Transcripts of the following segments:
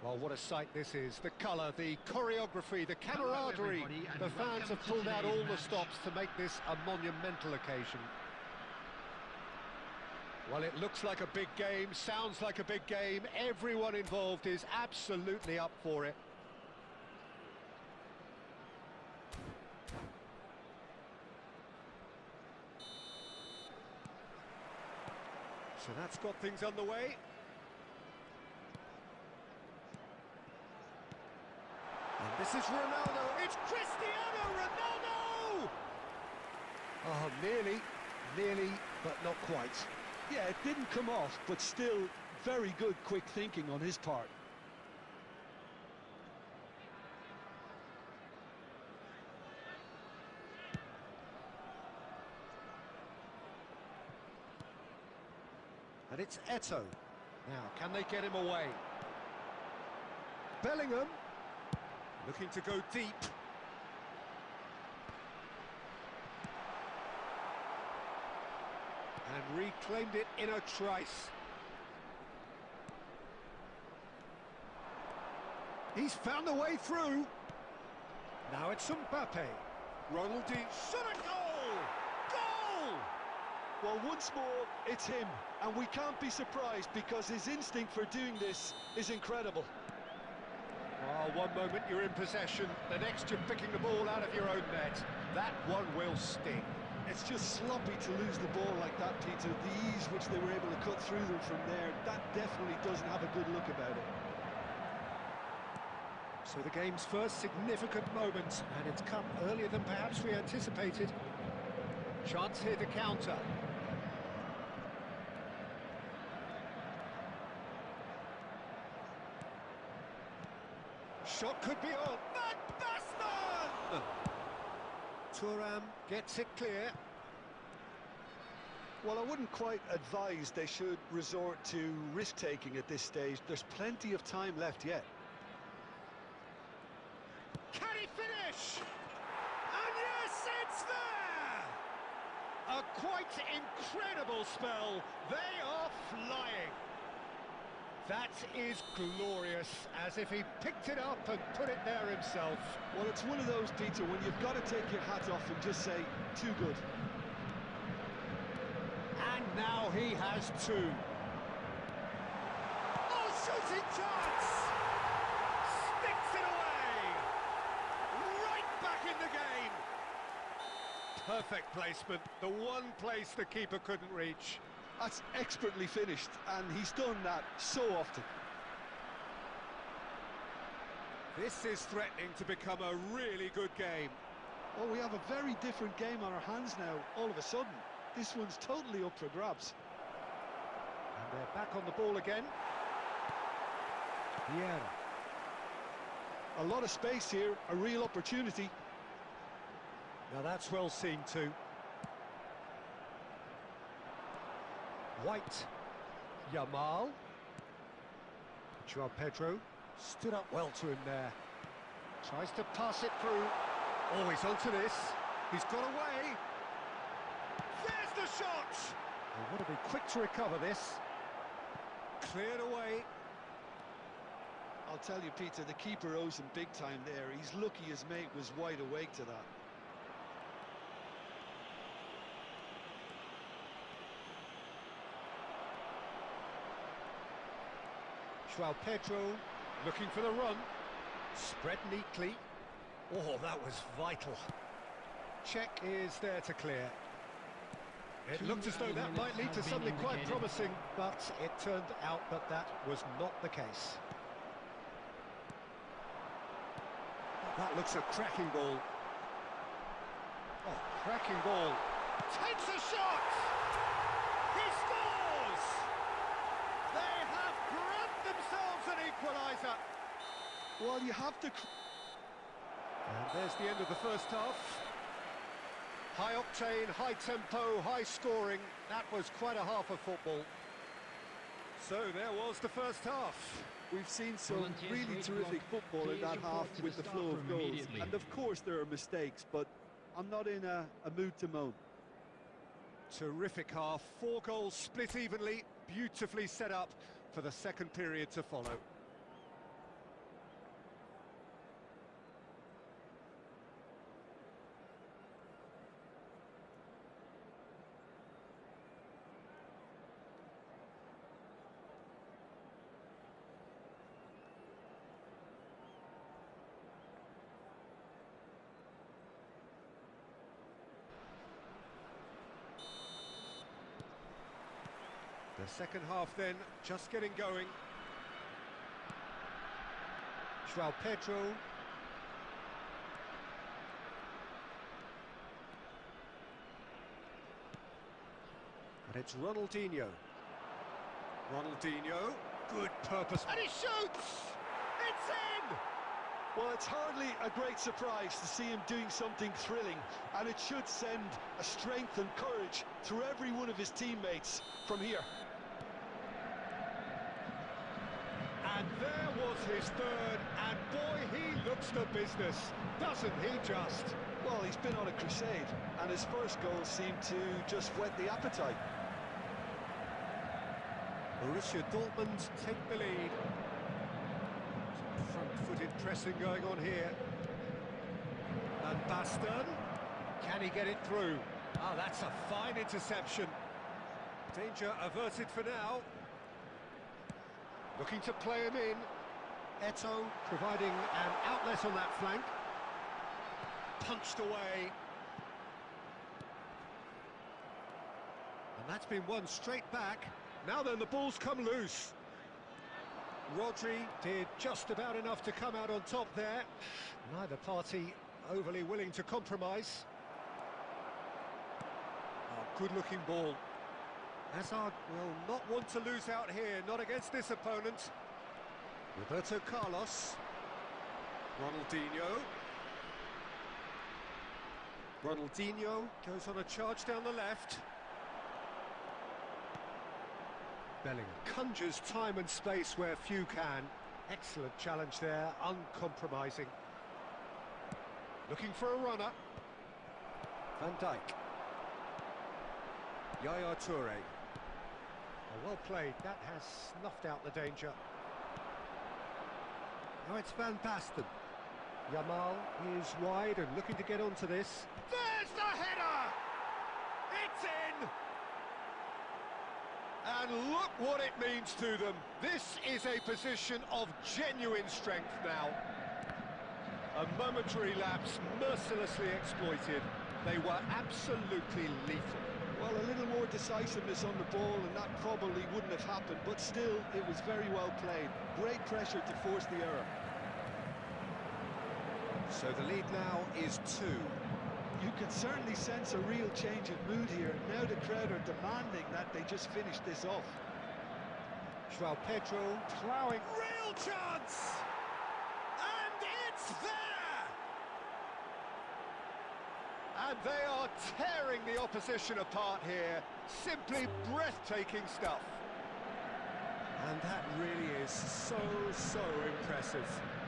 Oh, what a sight this is. The colour, the choreography, the camaraderie. The fans have pulled out all the stops to make this a monumental occasion. Well, it looks like a big game, sounds like a big game. Everyone involved is absolutely up for it. So that's got things underway. And this is Ronaldo. It's Cristiano Ronaldo! Oh, nearly, but not quite. Yeah, it didn't come off, but still very good quick thinking on his part. And it's Eto'o. Now, can they get him away? Bellingham, looking to go deep. And reclaimed it in a trice. He's found the way through. Now it's Mbappe. Ronaldo, shot a goal! Goal! Well, once more, it's him, and we can't be surprised because his instinct for doing this is incredible. Oh, one moment you're in possession, the next you're picking the ball out of your own net. That one will sting. It's just sloppy to lose the ball like that, Peter. The ease which they were able to cut through them from there, that definitely doesn't have a good look about it. So the game's first significant moment, and it's come earlier than perhaps we anticipated. Chance here to counter. Shot could be on. Van Basten! Thuram gets it clear. Well, I wouldn't quite advise they should resort to risk-taking at this stage. There's plenty of time left yet. Can he finish? And yes, it's there! A quite incredible spell. They are flying. That is glorious, as if he picked it up and put it there himself. Well, it's one of those, Peter, when you've got to take your hat off and just say, too good. And now he has two. Oh, shooting chance! Sticks it away! Right back in the game! Perfect placement, the one place the keeper couldn't reach. That's expertly finished, and he's done that so often. This is threatening to become a really good game. Oh, we have a very different game on our hands now, all of a sudden. This one's totally up for grabs. And they're back on the ball again. Yeah. A lot of space here, a real opportunity. Now that's well seen too. White, Yamal, João Pedro stood up well to him there. Tries to pass it through. Oh, he's onto this. He's got away. There's the shot! They want to be quick to recover this. Cleared away. I'll tell you, Peter, the keeper owes him big time there. He's lucky his mate was wide awake to that. João Pedro looking for the run. Spread neatly. Oh, that was vital. Check is there to clear. It looked as though that might lead to something quite promising, but it turned out that that was not the case. That looks a cracking ball. Oh, cracking ball. Takes a shot! He scores! They have grabbed themselves an equaliser. Well, you have to... And there's the end of the first half. High octane, high tempo, high scoring. That was quite a half of football. So there was the first half. We've seen some really terrific football in that half with the flow of goals. And of course there are mistakes, but I'm not in a mood to moan. Terrific half, 4 goals split evenly, beautifully set up for the second period to follow. The second half then, just getting going. João Pedro. And it's Ronaldinho. Ronaldinho, good purpose. And he shoots! It's in! Well, it's hardly a great surprise to see him doing something thrilling, and it should send a strength and courage through every one of his teammates from here. And there was his third, and boy, he looks the business, doesn't he just? Well, he's been on a crusade, and his first goal seemed to just whet the appetite. Borussia Dortmund take the lead. Some front-footed pressing going on here. And Basten, can he get it through? Oh, that's a fine interception. Danger averted for now. Looking to play him in. Eto'o providing an outlet on that flank. Punched away. And that's been won straight back. Now then, the ball's come loose. Rodri did just about enough to come out on top there. Neither party overly willing to compromise. Oh, good-looking ball. Hazard will not want to lose out here, not against this opponent. Roberto Carlos. Ronaldinho. Ronaldinho goes on a charge down the left. Bellingham conjures time and space where few can. Excellent challenge there, uncompromising. Looking for a runner. Van Dijk. Yaya Toure. Oh, well played, that has snuffed out the danger. Now it's Van Basten. Yamal is wide and looking to get onto this. There's the header! It's in! And look what it means to them. This is a position of genuine strength now. A momentary lapse mercilessly exploited. They were absolutely lethal. Well, a little more decisiveness on the ball and that probably wouldn't have happened, but still, it was very well played. Great pressure to force the error. So the lead now is 2. You can certainly sense a real change of mood here. Now the crowd are demanding that they just finish this off. João Pedro ploughing. Real chance! And it's there! And they are tearing the opposition apart here. Simply breathtaking stuff. And that really is so impressive.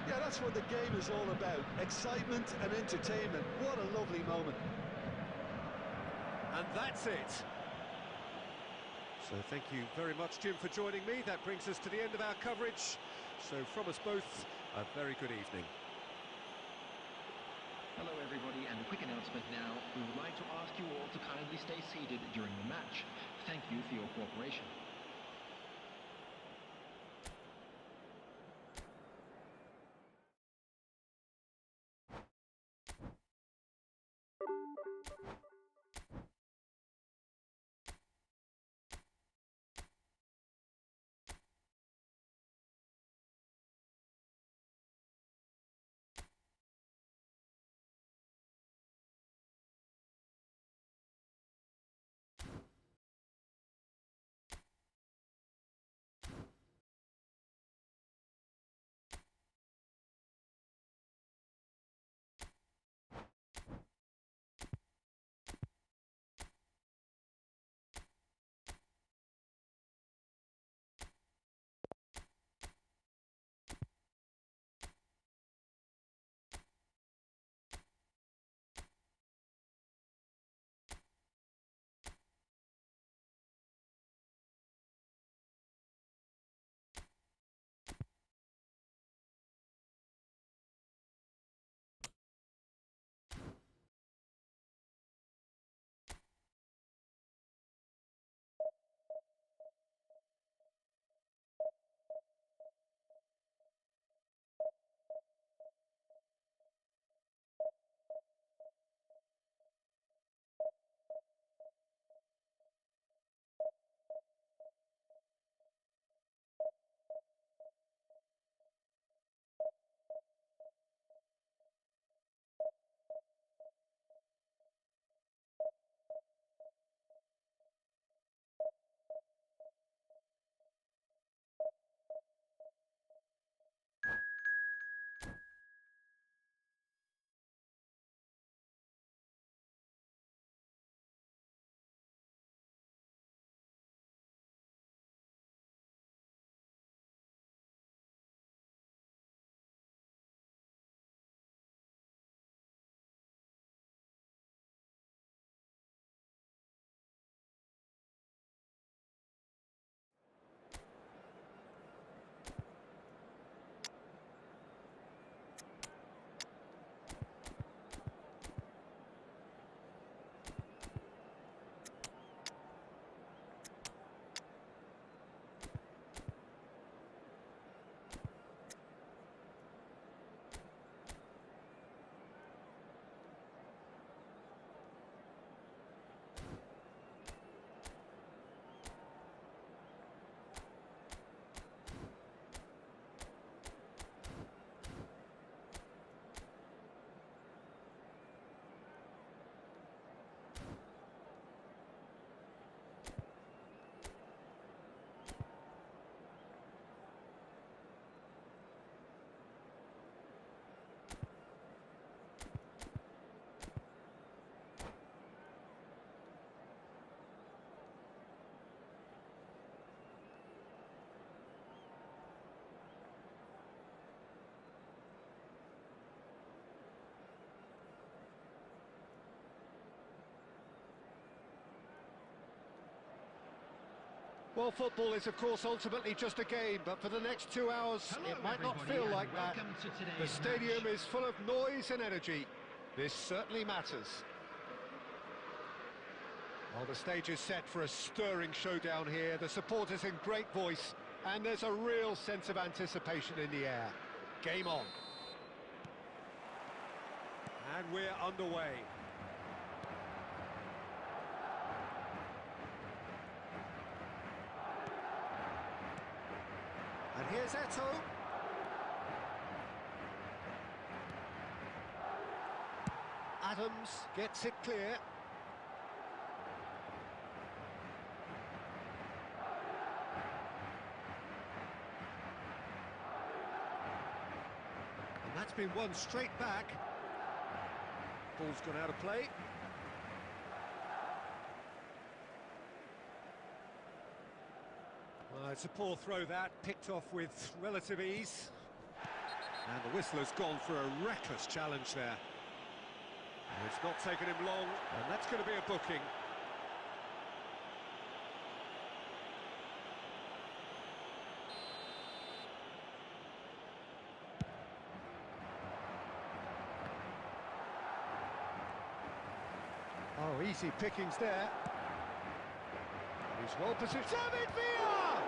Yeah, that's what the game is all about. Excitement and entertainment. What a lovely moment. And that's it. So thank you very much, Jim, for joining me. That brings us to the end of our coverage. So from us both, a very good evening. Hello everybody, and a quick announcement now. We would like to ask you all to kindly stay seated during the match. Thank you for your cooperation. Well, football is, of course, ultimately just a game, but for the next 2 hours, Hello, it might not everybody, feel and like that. welcome to The today's stadium match. is full of noise and energy. This certainly matters. Well, the stage is set for a stirring showdown here. The supporters in great voice, and there's a real sense of anticipation in the air. Game on. And we're underway. And here's Eto. Adams gets it clear. And that's been won straight back. Ball's gone out of play. It's a poor throw that, picked off with relative ease. And the whistler's gone for a reckless challenge there. It's not taken him long, and that's going to be a booking. Oh, easy pickings there. He's well positioned. David Villa!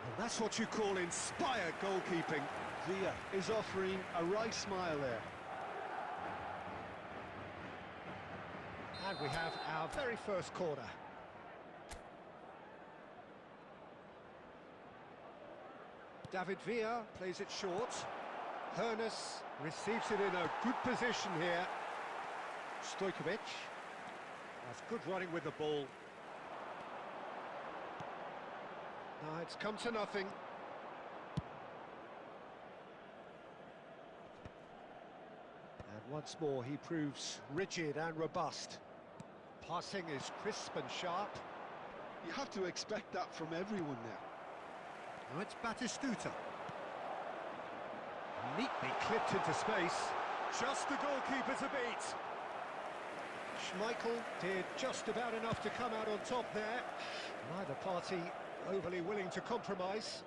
And that's what you call inspired goalkeeping. Villa is offering a right smile there. And we have our very first corner. David Villa plays it short. Hoeneß receives it in a good position here. Stojkovic. That's good running with the ball. No, it's come to nothing. And once more he proves rigid and robust. Passing is crisp and sharp. You have to expect that from everyone now. Now it's Batistuta. Neatly clipped into space. Just the goalkeeper to beat. Schmeichel did just about enough to come out on top there. Neither party overly willing to compromise.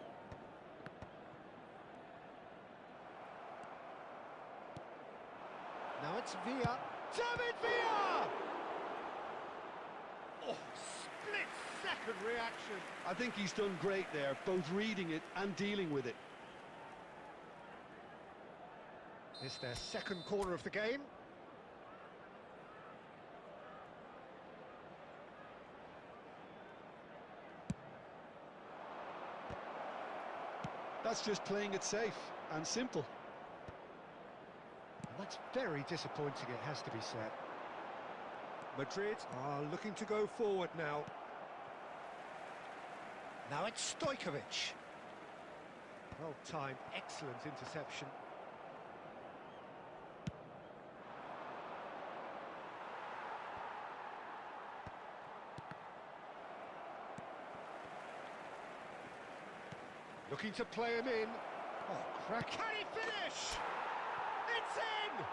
Now it's Villa. David Villa! Oh, split-second reaction. I think he's done great there, both reading it and dealing with it. It's their second corner of the game. That's just playing it safe and simple. And that's very disappointing, it has to be said. Madrid are looking to go forward now. Now it's Stojkovic. Well timed, excellent interception. Looking to play him in. Oh, crack. Can he finish? It's in!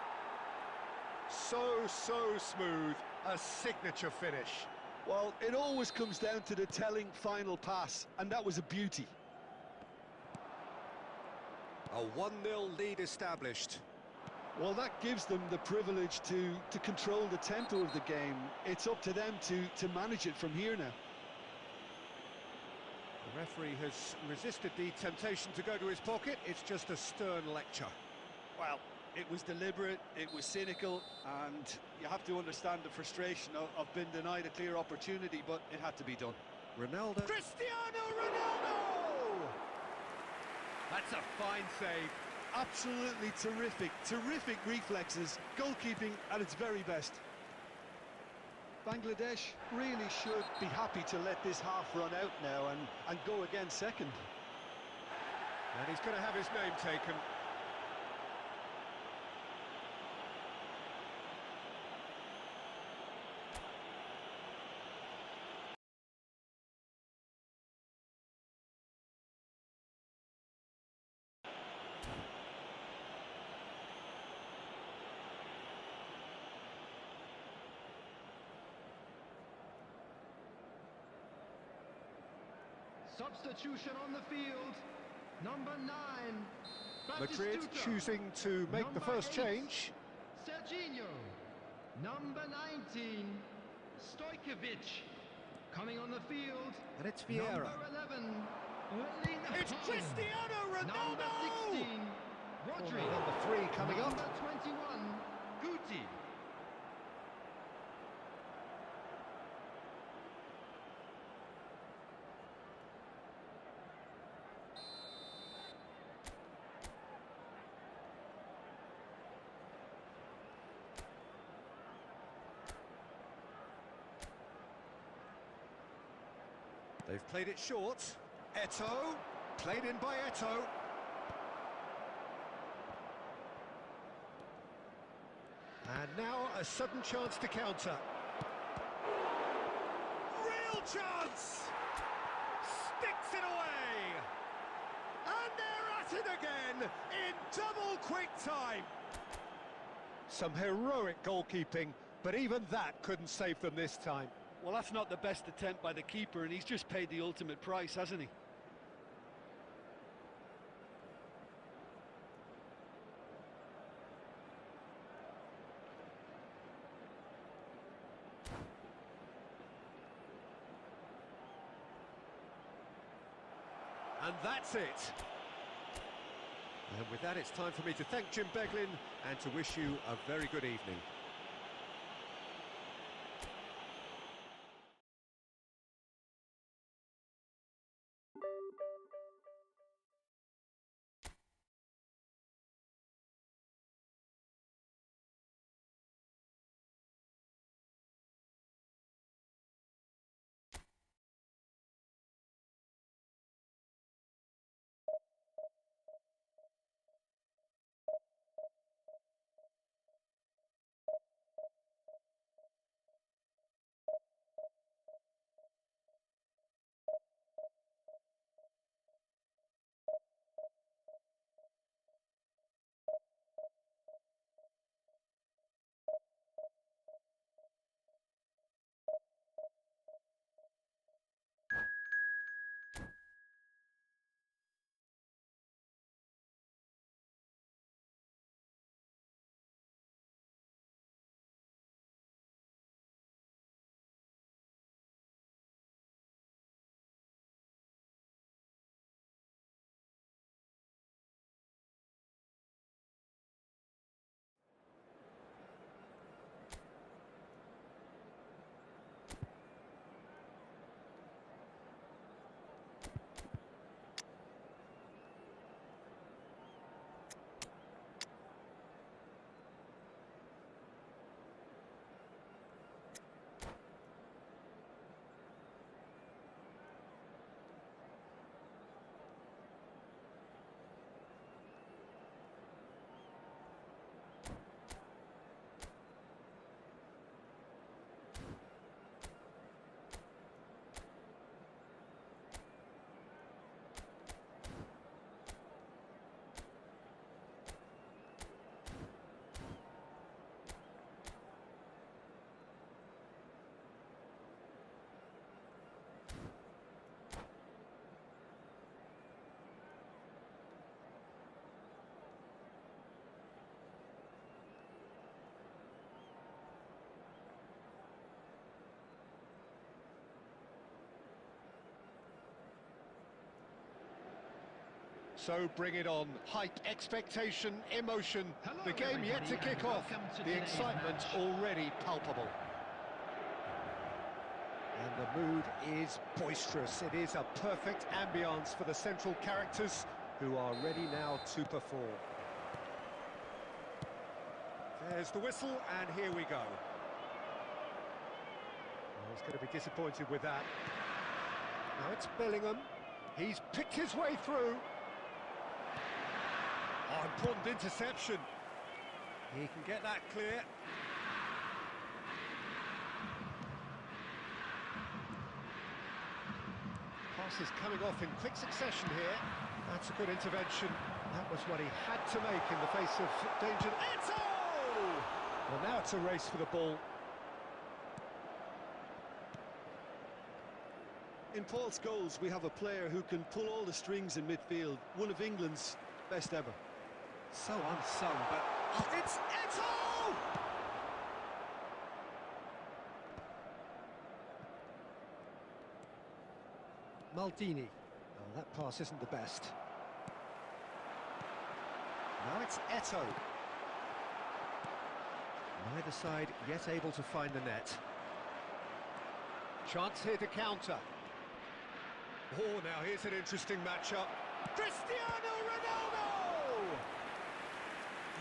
So smooth. A signature finish. Well, it always comes down to the telling final pass, and that was a beauty. A 1-0 lead established. Well, that gives them the privilege to control the tempo of the game. It's up to them to manage it from here now. The referee has resisted the temptation to go to his pocket. It's just a stern lecture. Well, it was deliberate, it was cynical, and you have to understand the frustration of being denied a clear opportunity, but it had to be done. Ronaldo. Cristiano Ronaldo! That's a fine save. Absolutely terrific reflexes, goalkeeping at its very best. Bangladesh really should be happy to let this half run out now and go again second. And he's going to have his name taken. Substitution on the field. Number 9. Madrid Batistuta. choosing to make the Number first 8, change. Serginho. Number 19, Stojkovic. Coming on the field. And it's Vieira. Number 11, Erling It's Haaland. Cristiano Number Ronaldo! 16, Rodri. Number 3 coming Number up. 21, Guti. They've played it short. Eto'o, played in by Eto'o. And now a sudden chance to counter. Real chance! Sticks it away! And they're at it again in double quick time. Some heroic goalkeeping, but even that couldn't save them this time. Well, that's not the best attempt by the keeper, and he's just paid the ultimate price, hasn't he? And that's it. And with that, it's time for me to thank Jim Beglin and to wish you a very good evening. So bring it on. Hype, expectation, emotion. Hello, The game yet to everybody, kick and off. welcome to The today's excitement match. already palpable. And the mood is boisterous. It is a perfect ambience for the central characters who are ready now to perform. There's the whistle, and here we go. Oh, he's going to be disappointed with that. Now it's Bellingham. He's picked his way through. Oh, important interception. He can get that clear. Pass is coming off in quick succession here. That's a good intervention. That was what he had to make in the face of danger. Eto'o! Well, now it's a race for the ball. In Paul Scholes, we have a player who can pull all the strings in midfield, one of England's best ever. So unsung, but it's Eto'o! Maldini. Oh, that pass isn't the best. Now it's Eto'o. Neither side yet able to find the net. Chance here to counter. Oh, now here's an interesting matchup. Cristiano Ronaldo!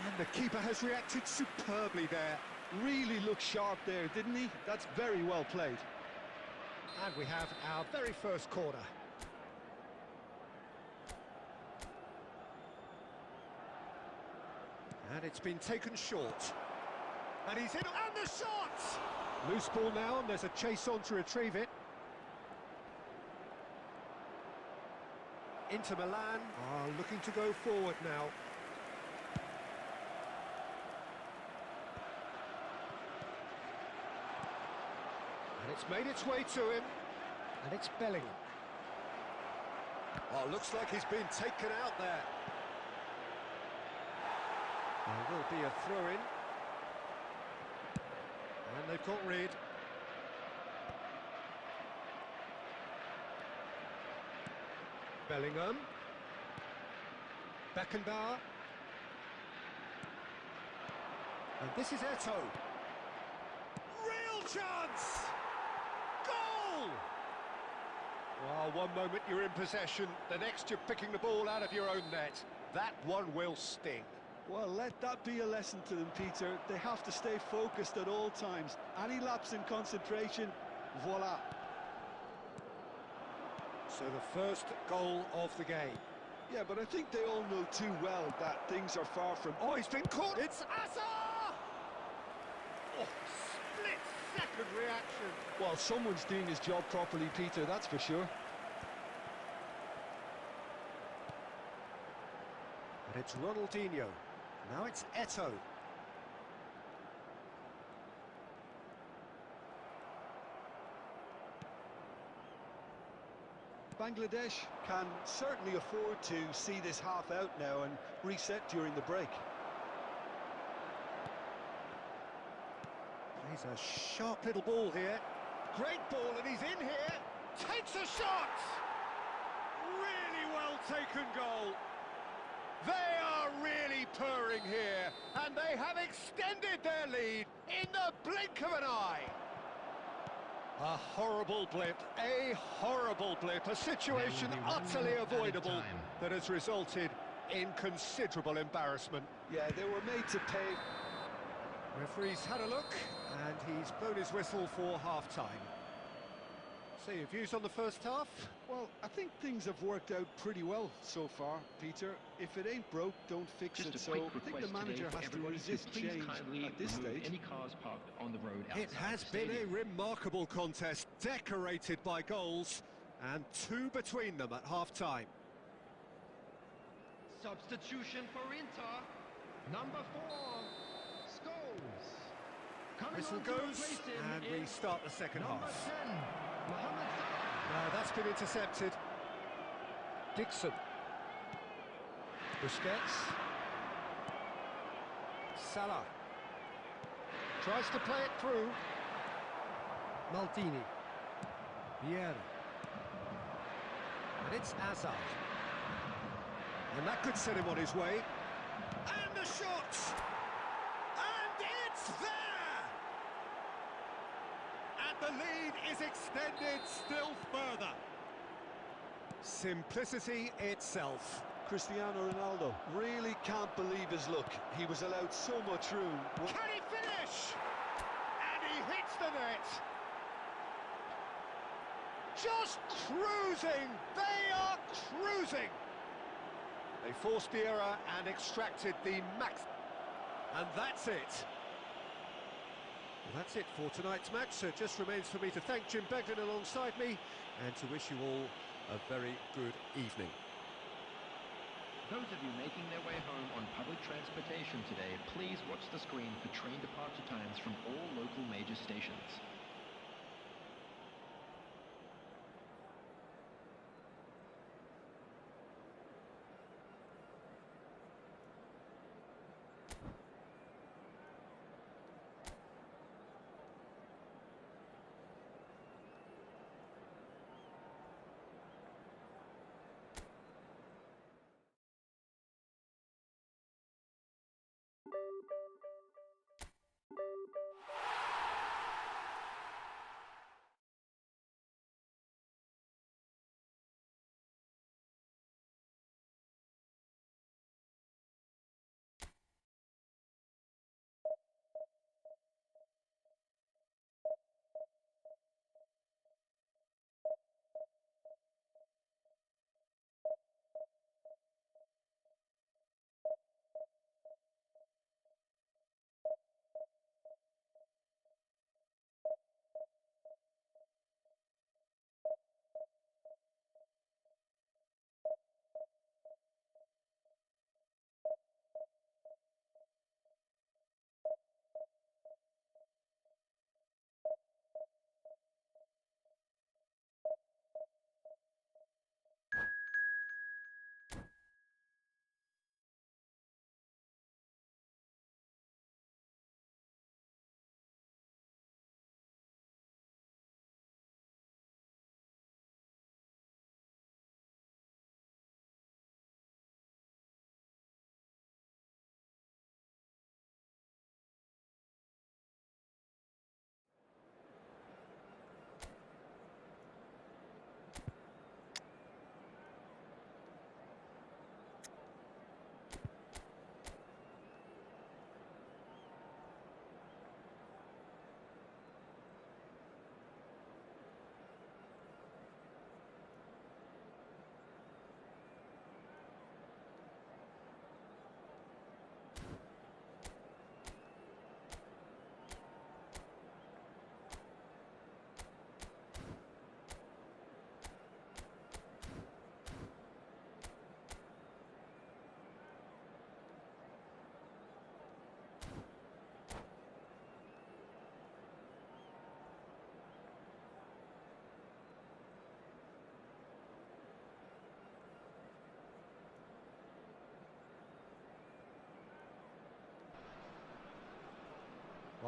And the keeper has reacted superbly there. Really looked sharp there, didn't he? That's very well played. And we have our very first corner. And it's been taken short. And he's in, and the shot! Loose ball now, and there's a chase on to retrieve it. Inter Milan are looking to go forward now. And it's made its way to him. And it's Bellingham. Oh, looks like he's been taken out there. There will be a throw-in. And they've got rid. Bellingham. Beckenbauer. And this is Eto'o. Real chance! Goal! Well, one moment you're in possession, the next you're picking the ball out of your own net. That one will sting. Well, let that be a lesson to them, Peter. They have to stay focused at all times. Any lapse in concentration, voila. So the first goal of the game. Yeah, but I think they all know too well that things are far from... Oh, he's been caught! It's Azar! Oh, split-second reaction. Well, someone's doing his job properly, Peter, that's for sure. And it's Ronaldinho. Now it's Eto'o. Bangladesh can certainly afford to see this half out now and reset during the break. He's a sharp little ball here. Great ball, and he's in here. Takes a shot! Really well taken goal. They are really purring here, and they have extended their lead in the blink of an eye. A horrible blip, a situation utterly avoidable that has resulted in considerable embarrassment. Yeah, they were made to pay. Referee's had a look, and he's blown his whistle for half-time. So your views on the first half? Well, I think things have worked out pretty well so far, Peter. If it ain't broke, don't fix it. So I think the manager has to resist change at this stage. Any cars parked on the road outside It has been a remarkable contest, decorated by goals, and two between them at half-time. Substitution for Inter, number 4, Scholes. Whistle goes, and we start the second half. 10, Mohamed Now that's been intercepted. Dixon. Busquets. Salah. Tries to play it through. Maldini. Vieira. And it's Azar. And that could set him on his way. And the shot! And it's there! And the lead is extended still further. Simplicity itself. Cristiano Ronaldo really can't believe his luck. He was allowed so much room. Can he finish? And he hits the net. Just cruising. They are cruising. They forced the error and extracted the max. And that's it. Well, that's it for tonight's match. So it just remains for me to thank Jim Begden alongside me and to wish you all a very good evening. Those of you making their way home on public transportation today, please watch the screen for train departure times from all local major stations.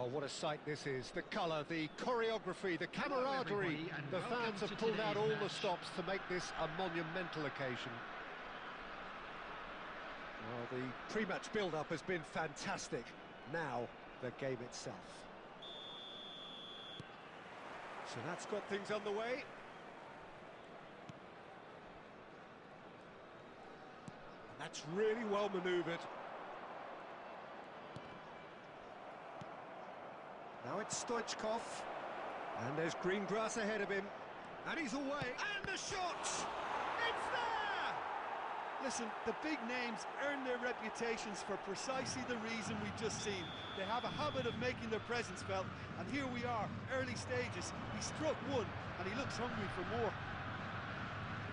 Well, what a sight this is. The colour, the choreography, the camaraderie. everybody, and The welcome fans have to pulled out today's all the match. stops to make this a monumental occasion. Well, the pre-match build-up has been fantastic. Now, the game itself. So that's got things underway. And that's really well manoeuvred. Now it's Stoichkov. And there's green grass ahead of him. And he's away. And the shot! It's there! Listen, the big names earn their reputations for precisely the reason we've just seen. They have a habit of making their presence felt, and here we are, early stages. He struck one, and he looks hungry for more.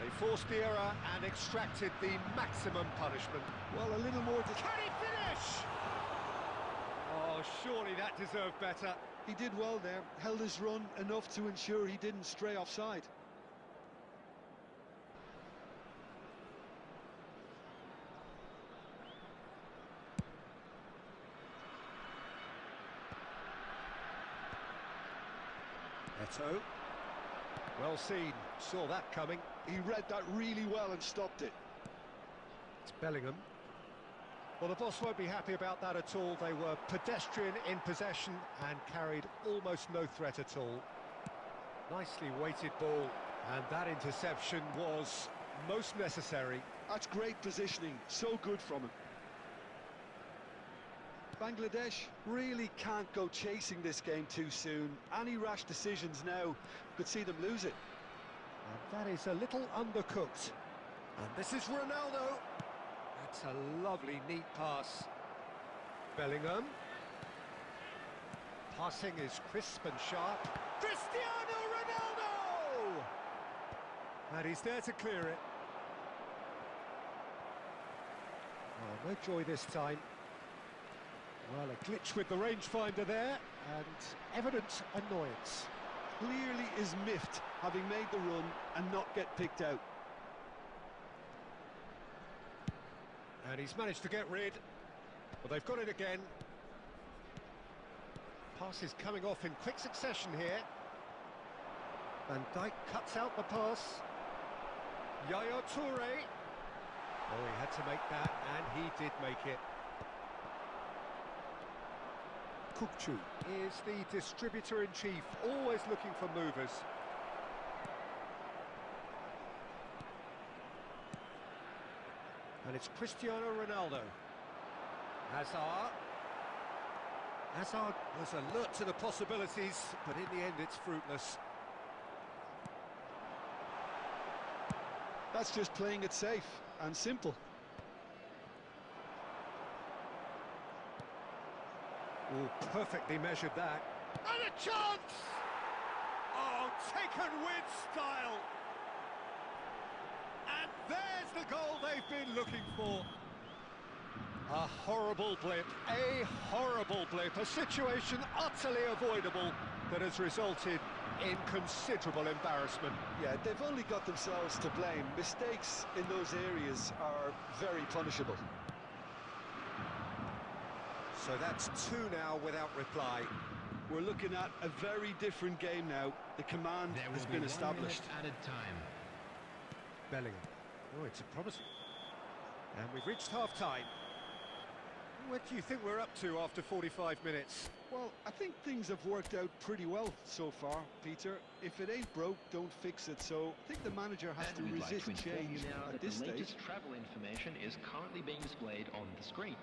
They forced the error and extracted the maximum punishment. Well, a little more to... Can he finish? Oh, surely that deserved better. He did well there, held his run enough to ensure he didn't stray offside. Eto. Well seen, saw that coming. He read that really well and stopped it. It's Bellingham. Well, the boss won't be happy about that at all. They were pedestrian in possession and carried almost no threat at all. Nicely weighted ball, and that interception was most necessary. That's great positioning, so good from him. Bangladesh really can't go chasing this game too soon. Any rash decisions now could see them lose it. And that is a little undercooked. And this is Ronaldo. That's a lovely, neat pass. Bellingham. Passing is crisp and sharp. Cristiano Ronaldo! And he's there to clear it. Oh, no joy this time. Well, a glitch with the rangefinder there, and evident annoyance. Clearly is miffed, having made the run and not get picked out. And he's managed to get rid. Well, they've got it again. Pass is coming off in quick succession here. Van Dijk cuts out the pass. Yaya Toure. Oh, he had to make that, and he did make it. Kukçu is the distributor-in-chief, always looking for movers. And it's Cristiano Ronaldo. Hazard. Hazard was alert to the possibilities, but in the end it's fruitless. That's just playing it safe and simple. Oh, perfectly measured that. And a chance! Oh, taken with style! And there's the goal they've been looking for. A horrible blip, a situation utterly avoidable that has resulted in considerable embarrassment. Yeah, they've only got themselves to blame. Mistakes in those areas are very punishable. So that's two now without reply. We're looking at a very different game now. The command There has will been be 1 established. minute added time. Bellingham. Oh, it's a promising. And we've reached half-time. What do you think we're up to after 45 minutes? Well, I think things have worked out pretty well so far, Peter. If it ain't broke, don't fix it. So I think the manager has to And we'd like resist to inform change you now at that this the stage. latest travel information is currently being displayed on the screen.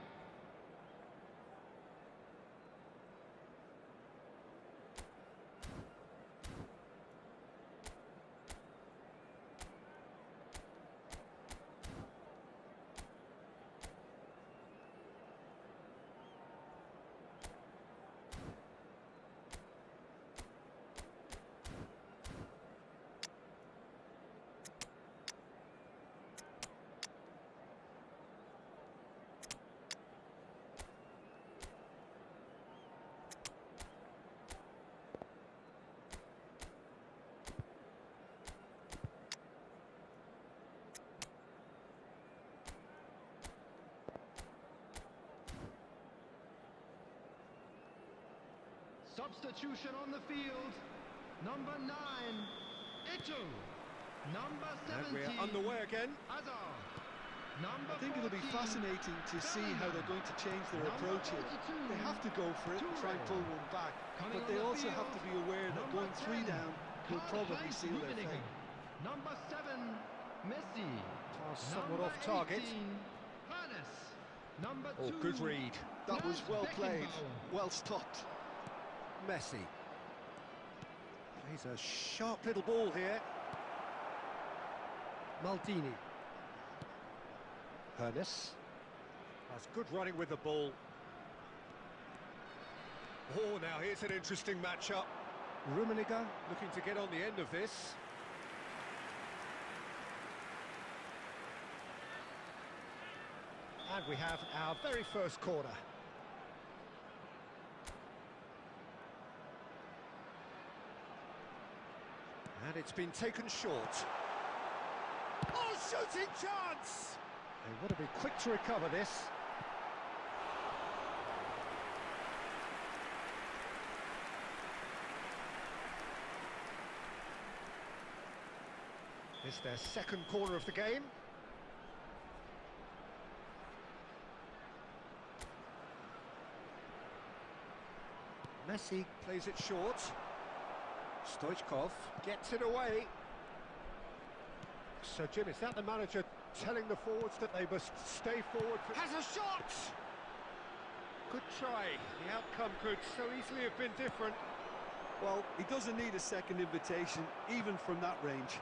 Substitution on the field. Number 9, Ito. Number 17, And we're underway again. Hazard. Number I think it'll be 14, fascinating to see how they're going to change their approach here. They have to go for it and try and pull one back, but they also have to be aware that going 3 down will probably seal their fate. Number 7, Messi. Pass somewhat Number off target. 18, Hannes. Number Oh, 2, good read. That was well played, Beckenbauer. well stopped. Messi. Plays a sharp little ball here. Maldini. Hannes. That's good running with the ball. Oh, now here's an interesting matchup. Rummenigge looking to get on the end of this. And we have our very first corner. And it's been taken short. Oh, shooting chance! They want to be quick to recover this. It's their second corner of the game. Messi plays it short. Stoichkov gets it away. So, Jim, is that the manager telling the forwards that they must stay forward? Has a shot! Good try. The outcome could so easily have been different. Well, he doesn't need a second invitation, even from that range.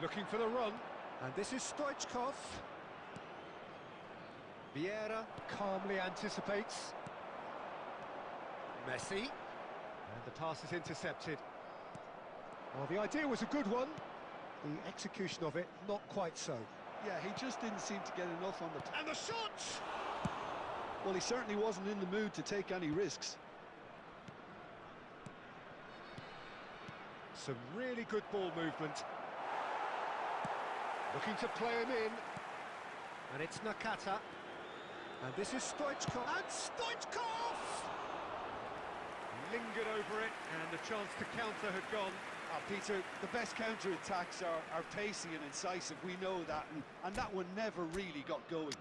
Looking for the run. And this is Stoichkov. Vieira calmly anticipates. Messi. And the pass is intercepted. Well, the idea was a good one. The execution of it, not quite so. Yeah, he just didn't seem to get enough on the... And the shot! Well, he certainly wasn't in the mood to take any risks. Some really good ball movement. Looking to play him in. And it's Nakata. And this is Stoichkov. And Stoichkov! Lingered over it, and the chance to counter had gone. Peter, the best counter-attacks are pacey and incisive, we know that, and that one never really got going.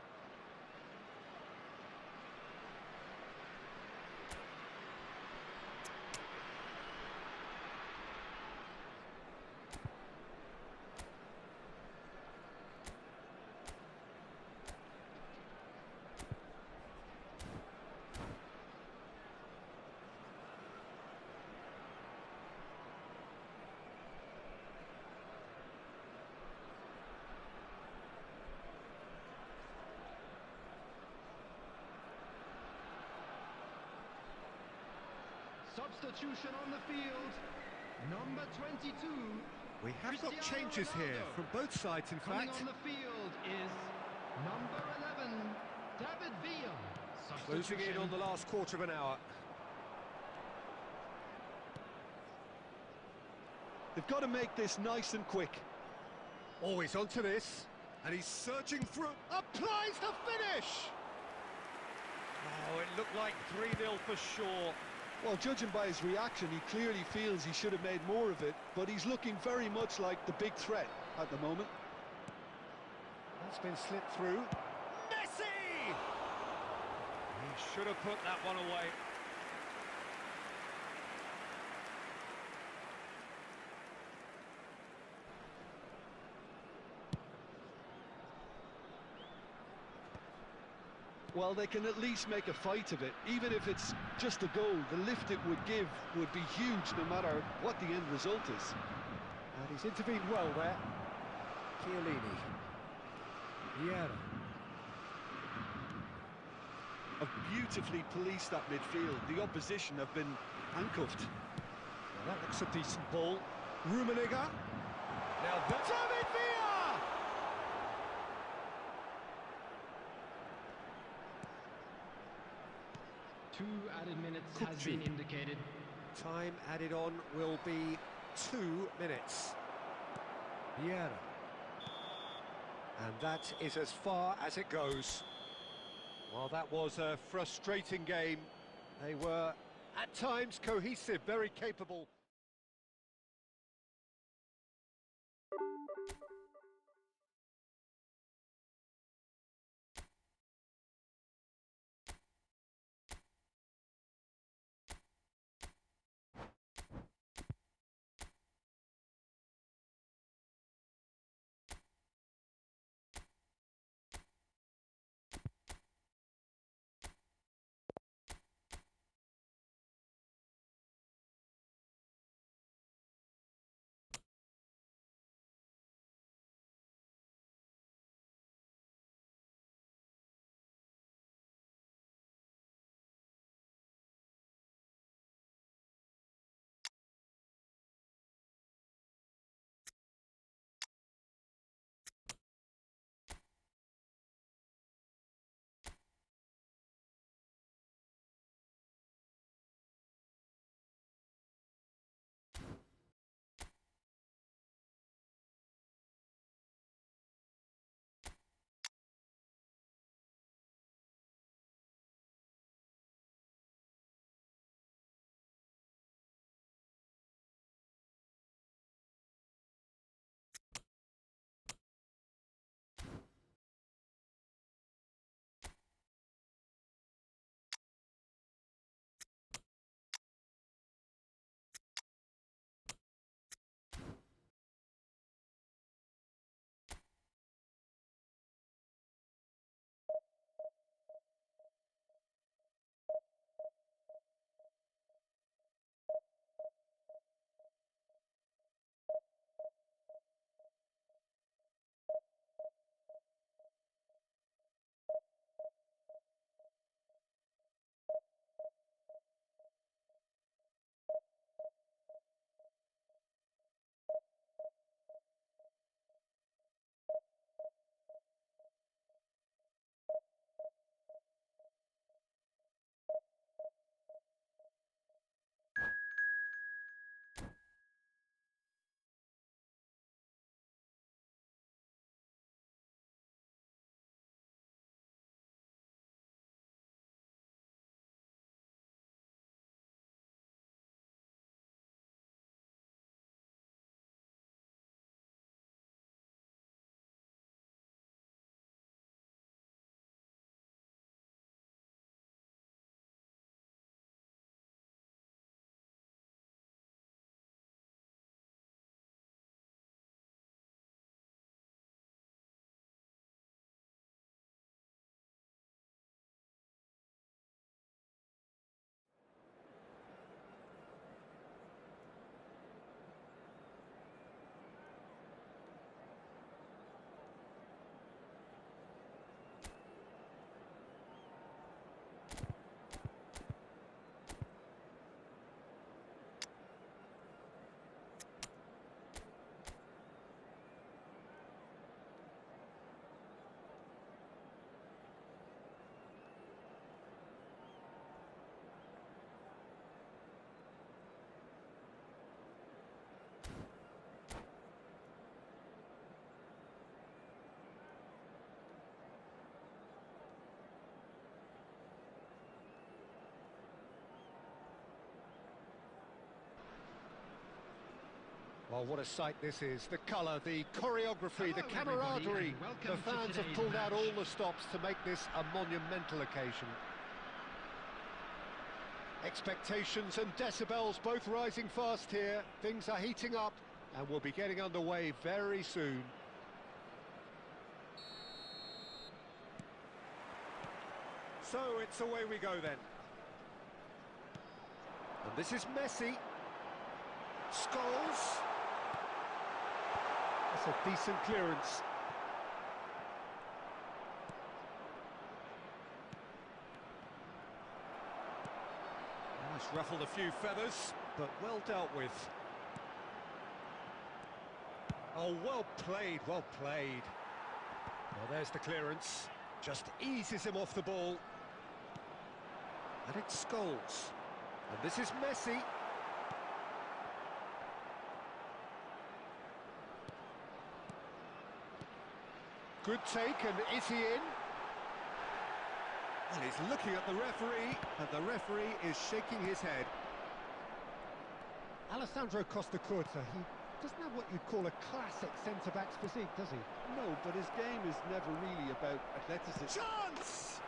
Substitution on the field. Number 22. We have got Cristiano changes here Ronaldo. from both sides, in Coming fact. on the field is number 11, David Villa. Closing in on the last quarter of an hour. They've got to make this nice and quick. Always onto this. And he's surging through. Applies the finish! Oh, it looked like 3-0 for sure. Well, judging by his reaction, he clearly feels he should have made more of it, but he's looking very much like the big threat at the moment. That's been slipped through. Messi! He should have put that one away. Well, they can at least make a fight of it. Even if it's just a goal, the lift it would give would be huge no matter what the end result is. And he's intervened well there. Chiellini. Vieira. Have beautifully policed that midfield. The opposition have been handcuffed. Well, that looks a decent ball. Rummenigge. Now that's David Villa! 2 added minutes has been indicated. Time added on will be 2 minutes. Vieira. And that is as far as it goes. Well, that was a frustrating game. They were At times cohesive, very capable. Well, what a sight this is. The colour, the choreography, the camaraderie. The fans have pulled out all the stops to make this a monumental occasion. Expectations and decibels both rising fast here. Things are heating up and we'll be getting underway very soon. So it's away we go then. And this is Messi. Scholes. That's a decent clearance. Oh, it's ruffled a few feathers, but well dealt with. Oh, well played, well played. Well, there's the clearance. Just eases him off the ball. And it's Scholes. And this is Messi. Good take, and is he in? Well, he's looking at the referee, and the referee is shaking his head. Alessandro Costa-Curta, he doesn't have what you'd call a classic centre-back's physique, does he? No, but his game is never really about athleticism. Chance!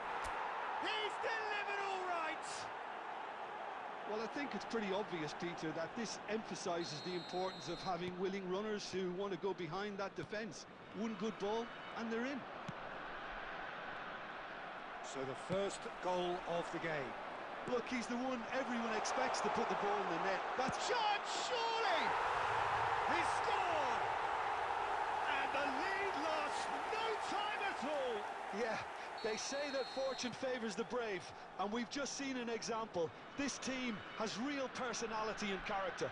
He's delivered all right! Well, I think it's pretty obvious, Peter, that this emphasises the importance of having willing runners who want to go behind that defence. One good ball, and they're in. So the first goal of the game. Look, he's the one everyone expects to put the ball in the net. That's Shot, surely! He scored! And the lead lost no time at all! Yeah, they say that fortune favours the brave, and we've just seen an example. This team has real personality and character.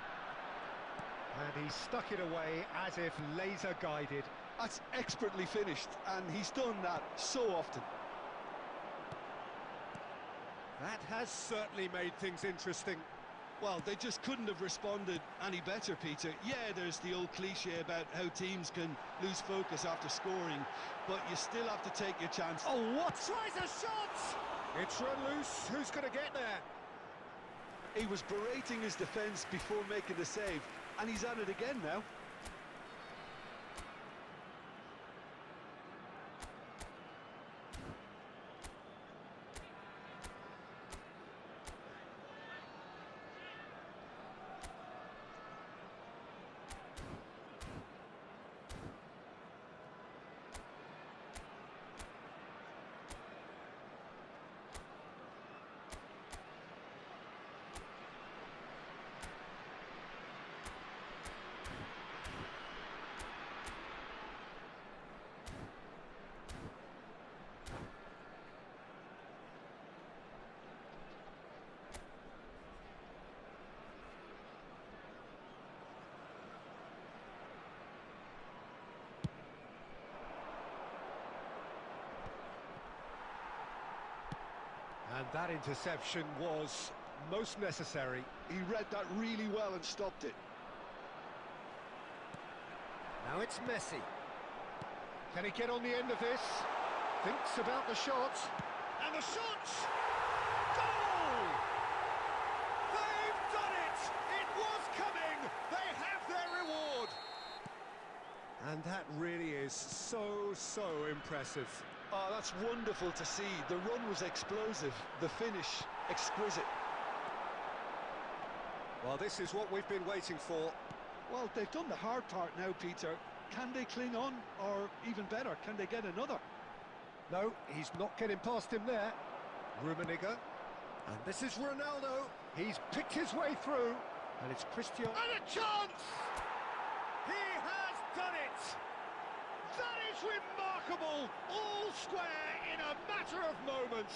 And he stuck it away as if laser guided. That's expertly finished, and he's done that so often. That has certainly made things interesting. Well, they just couldn't have responded any better, Peter. Yeah, there's the old cliche about how teams can lose focus after scoring, but you still have to take your chance. Oh, what? Tries a shot! It's run loose. Who's going to get there? He was berating his defence before making the save, and he's at it again now. And that interception was most necessary. He read that really well and stopped it. Now it's Messi. Can he get on the end of this? Thinks about the shot. And the shot! Goal! They've done it! It was coming! They have their reward! And that really is so impressive. Oh, that's wonderful to see. The run was explosive, the finish exquisite. Well, this is what we've been waiting for. Well, they've done the hard part now, Peter. Can they cling on, or even better, can they get another? No, he's not getting past him there. Rummenigge. And this is Ronaldo. He's picked his way through. And it's Cristiano. And a chance! He has done it! That is remarkable! All square in a matter of moments.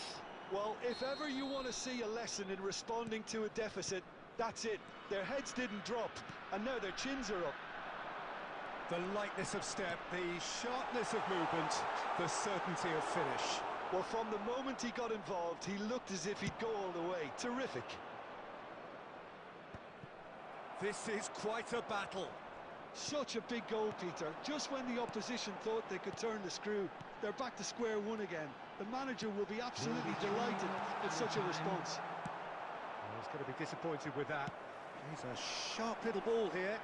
Well, if ever you want to see a lesson in responding to a deficit, that's it. Their heads didn't drop, and now their chins are up. The lightness of step, the sharpness of movement, the certainty of finish. Well, from the moment he got involved, he looked as if he'd go all the way. Terrific. This is quite a battle. Such a big goal, Peter. Just when the opposition thought they could turn the screw, they're back to square one again. The manager will be absolutely delighted with such a response. Well, he's going to be disappointed with that. He's a sharp little ball here.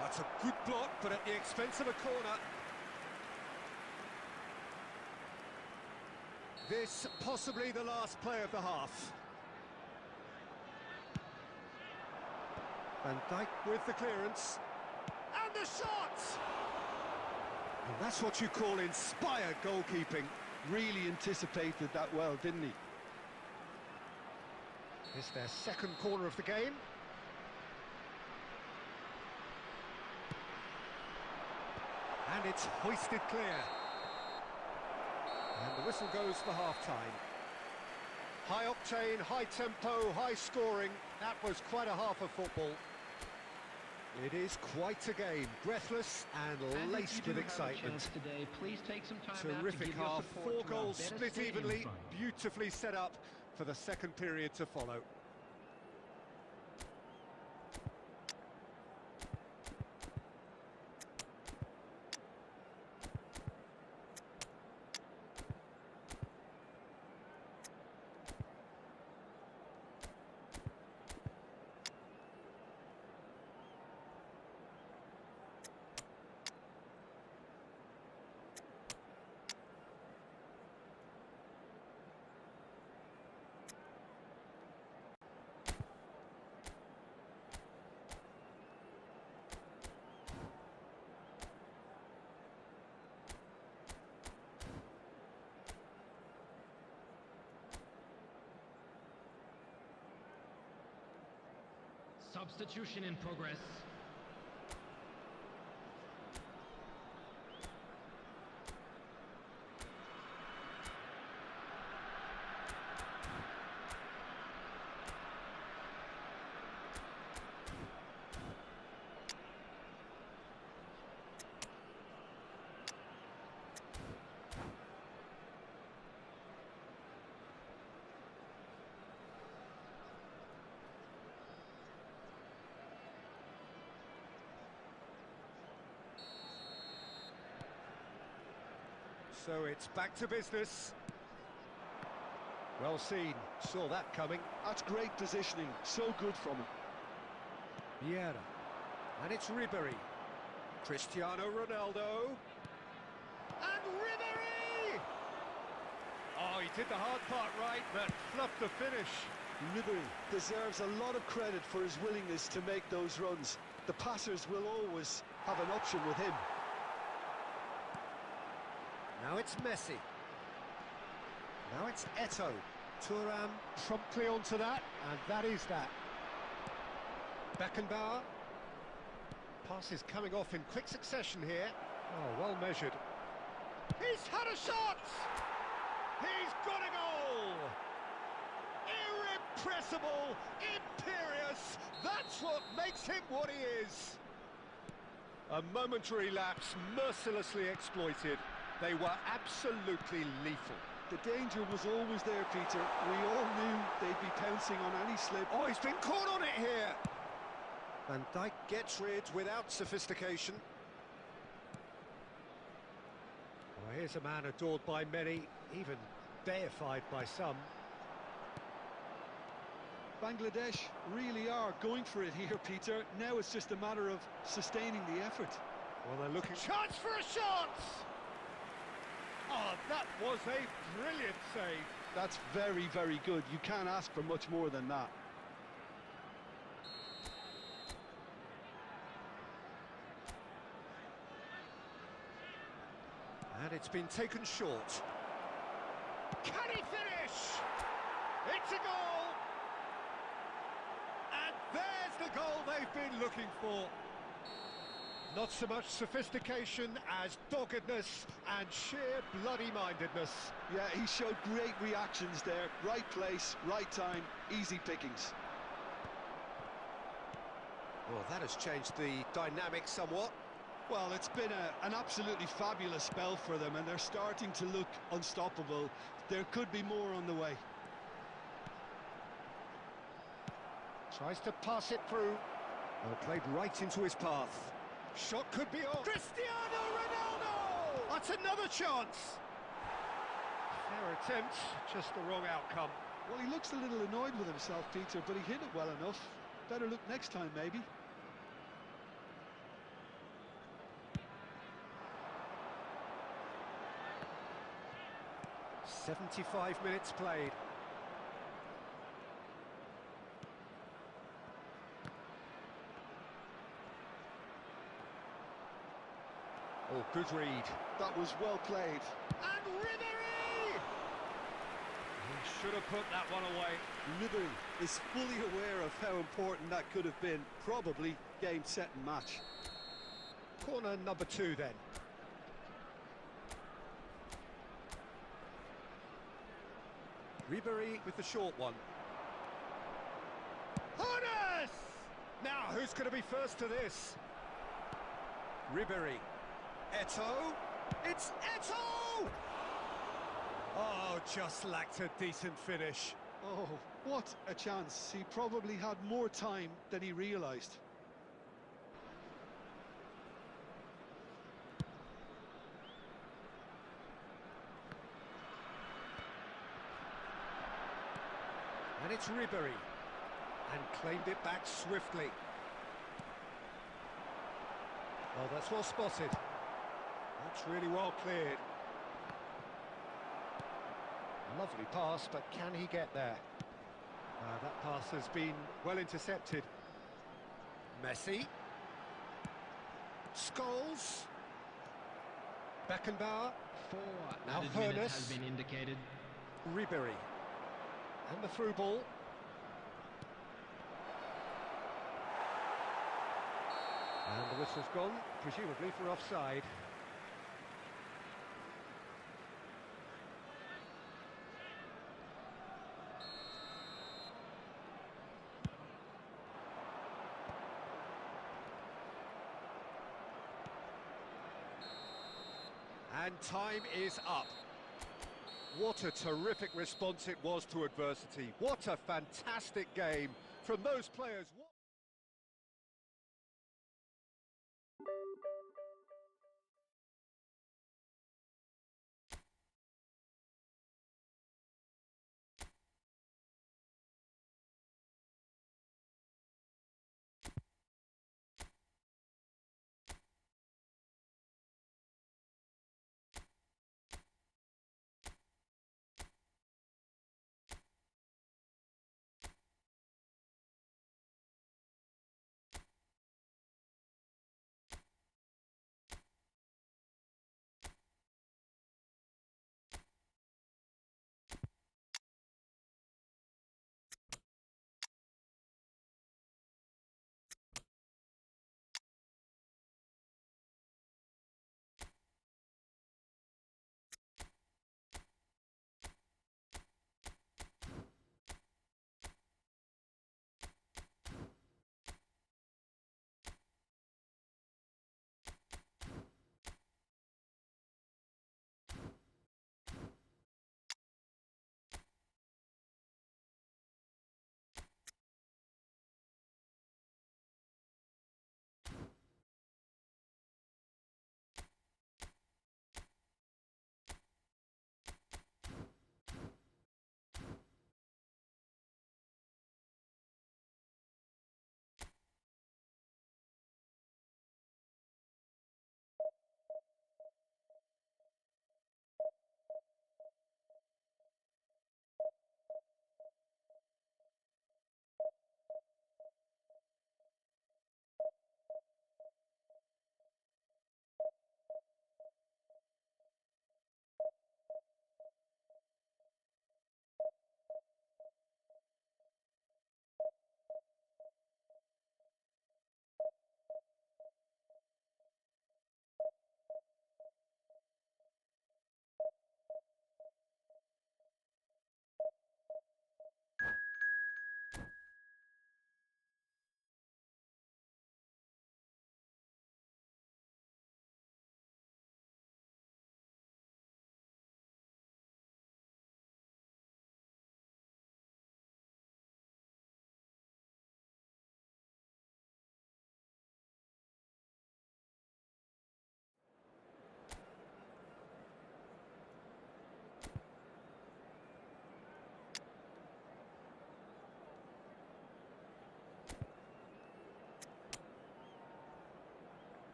That's a good block, but at the expense of a corner. This possibly the last play of the half. Van Dijk with the clearance. And the shot! And that's what you call inspired goalkeeping. Really anticipated that well, didn't he? It's their second corner of the game. And it's hoisted clear. And the whistle goes for half-time. High octane, high tempo, high scoring. That was quite a half of football. It is quite a game, breathless and laced with excitement. Today, please take some time Terrific half, 4 goals split evenly, beautifully set up for the second period to follow. Substitution in progress. So it's back to business. Well seen, saw that coming. That's great positioning, so good from him. Vieira. And it's Ribery. Cristiano Ronaldo. And Ribery! Oh, he did the hard part right, but fluffed the finish. Ribery deserves a lot of credit for his willingness to make those runs. The passers will always have an option with him. Now it's Messi. Now it's Eto'o. Thuram promptly onto that, and that is that. Beckenbauer. Passes coming off in quick succession here. Oh, well measured. He's had a shot! He's got a goal! Irrepressible, imperious, that's what makes him what he is. A momentary lapse, mercilessly exploited. They were absolutely lethal. The danger was always there, Peter. We all knew they'd be pouncing on any slip. Oh, he's been caught on it here. Van Dijk gets rid without sophistication. Well, here's a man adored by many, even deified by some. Bangladesh really are going for it here, Peter. Now it's just a matter of sustaining the effort. Well, they're looking... Chance for a shot! Oh, that was a brilliant save. That's very, very good. You can't ask for much more than that. And it's been taken short. Can he finish? It's a goal! And there's the goal they've been looking for. Not so much sophistication as doggedness and sheer bloody-mindedness. Yeah, he showed great reactions there. Right place, right time, easy pickings. Well, that has changed the dynamic somewhat. Well, it's been an absolutely fabulous spell for them, and they're starting to look unstoppable. There could be more on the way. Tries to pass it through. Well, played right into his path. Shot could be on. Cristiano Ronaldo! That's another chance. Fair attempt, just the wrong outcome. Well, he looks a little annoyed with himself, Peter, but he hit it well enough. Better look next time, maybe. "75 minutes played. Oh, good read. That was well played. And Ribery! He should have put that one away. Ribery is fully aware of how important that could have been. Probably game, set and match. Corner number 2 then. Ribery with the short one. Honest! Now, who's going to be first to this? Ribery. Eto'o. It's Eto'o! Oh, just lacked a decent finish. Oh, what a chance. He probably had more time than he realised. And it's Ribery. And claimed it back swiftly. Oh, that's well spotted. That's really well cleared. Lovely pass, but can he get there? That pass has been well intercepted. Messi. Scholes. Beckenbauer. Now Added minute Furness. has been indicated. Ribery. And the through ball. And the whistle's gone, presumably for offside. And time is up. What a terrific response it was to adversity. What a fantastic game from those players.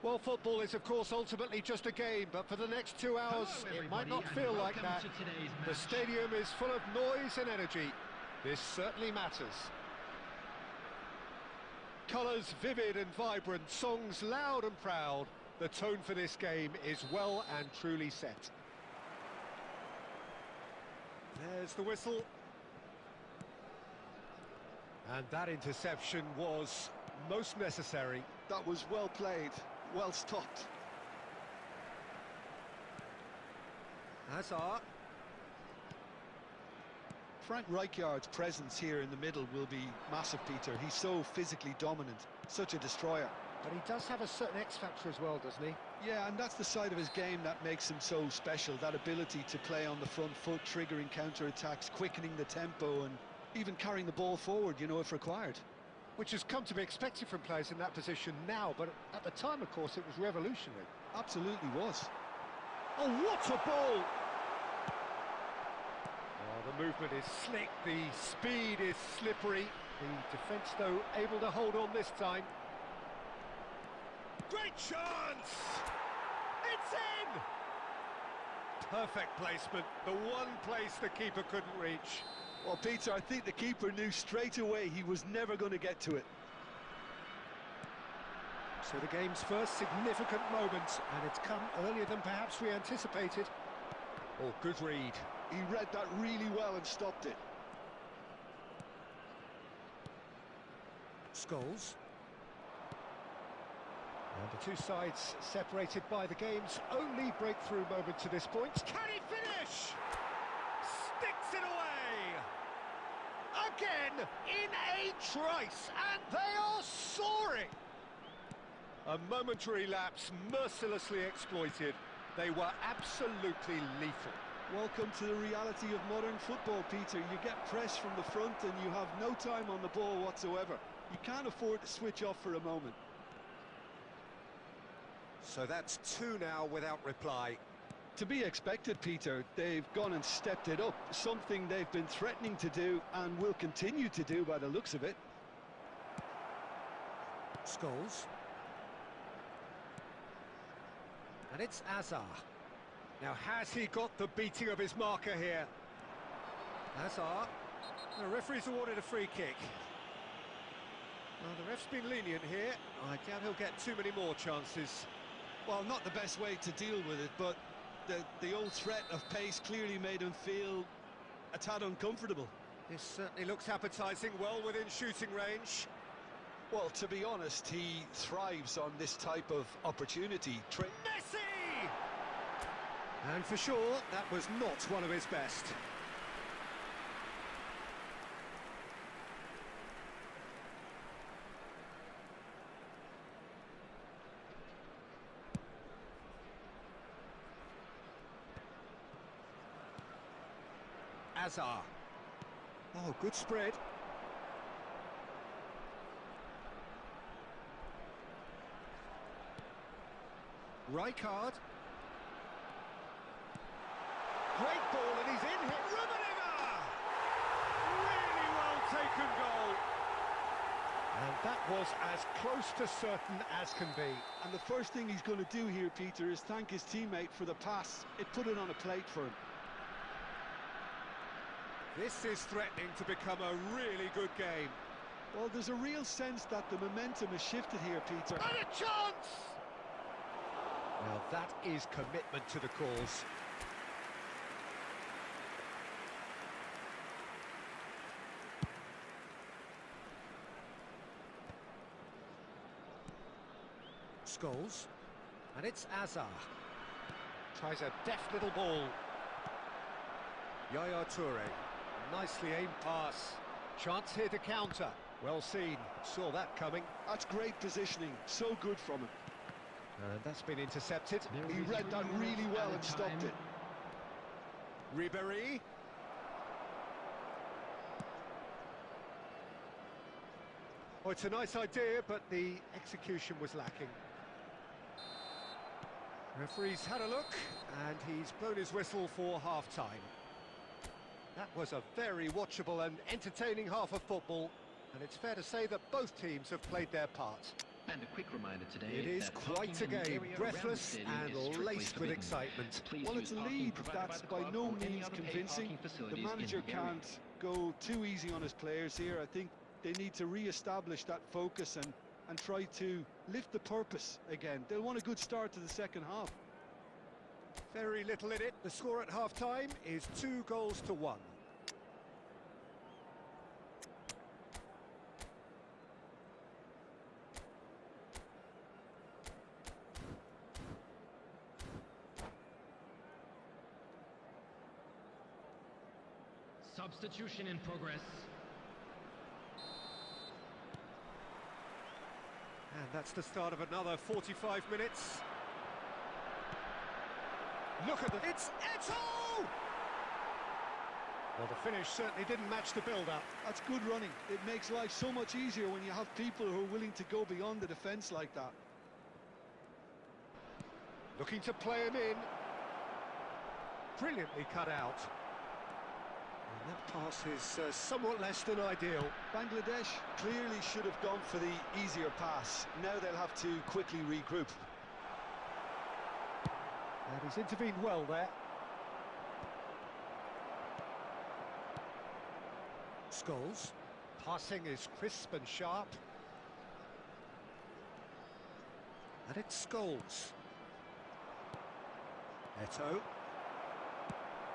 Well, football is, of course, ultimately just a game, but for the next 2 hours, Hello, it might not and feel like welcome that. to today's The match. stadium is full of noise and energy. This certainly matters. Colours vivid and vibrant, songs loud and proud. The tone for this game is well and truly set. There's the whistle. And that interception was most necessary. That was well played, well stopped. Hazard. Frank Rijkaard's presence here in the middle will be massive, Peter. He's so physically dominant, such a destroyer. But he does have a certain X factor as well, doesn't he? Yeah, and that's the side of his game that makes him so special, that ability to play on the front foot, triggering counter-attacks, quickening the tempo, and even carrying the ball forward, you know, if required. Which has come to be expected from players in that position now, but at the time, of course, it was revolutionary. Absolutely was. Oh, what a ball! Oh, the movement is slick, the speed is slippery. The defence, though, able to hold on this time. Great chance! It's in! Perfect placement, the one place the keeper couldn't reach. Well, Peter, I think the keeper knew straight away he was never going to get to it. So the game's first significant moment, and it's come earlier than perhaps we anticipated. Oh, good read. He read that really well and stopped it. Scholes. And the two sides separated by the game's only breakthrough moment to this point. Can he finish? Sticks it away! Again, in a trice, and they are soaring! A momentary lapse mercilessly exploited. They were absolutely lethal. Welcome to the reality of modern football, Peter. You get press from the front and you have no time on the ball whatsoever. You can't afford to switch off for a moment. So that's two now without reply. To be expected, Peter. They've gone and stepped it up, something they've been threatening to do and will continue to do by the looks of it. Scholes. And it's Azar. Now, has he got the beating of his marker here? Azar. The referee's awarded a free kick. Well, the ref's been lenient here. I doubt he'll get too many more chances. Well, not the best way to deal with it, but the old threat of pace clearly made him feel a tad uncomfortable. This certainly looks appetising, well within shooting range. Well, to be honest, he thrives on this type of opportunity. Messi! And for sure, that was not one of his best. Azar. Oh, good spread. Rijkaard. Great ball, and he's in here. Rummenigge! Really well taken goal. And that was as close to certain as can be. And the first thing he's going to do here, Peter, is thank his teammate for the pass. It put it on a plate for him. This is threatening to become a really good game. Well, there's a real sense that the momentum has shifted here, Peter. And a chance! Now that is commitment to the cause. Scholes. And it's Azar. Tries a deft little ball. Yaya Toure. Nicely aimed pass. Chance here to counter. Well seen. Saw that coming. That's great positioning. So good from him. And that's been intercepted. He read that really well and stopped it. Ribéry. Oh, it's a nice idea, but the execution was lacking. Referee's had a look, and he's blown his whistle for half-time. That was a very watchable and entertaining half of football, and it's fair to say that both teams have played their part. And a quick reminder today. It is quite a game, breathless and laced with excitement. Well, it's a lead that's by no means convincing. The manager can't go too easy on his players here. I think they need to re-establish that focus and try to lift the purpose again. They'll want a good start to the second half. Very little in it. The score at half-time is 2-1. Substitution in progress. And And that's the start of another 45 minutes. Look at it's Eto'o! Well, the finish certainly didn't match the build-up. That's good running. It makes life so much easier when you have people who are willing to go beyond the defence like that. Looking to play him in. Brilliantly cut out. And that pass is somewhat less than ideal. Bangladesh clearly should have gone for the easier pass. Now they'll have to quickly regroup. And he's intervened well there. Scholes. Passing is crisp and sharp. And it's Scholes. Eto'o.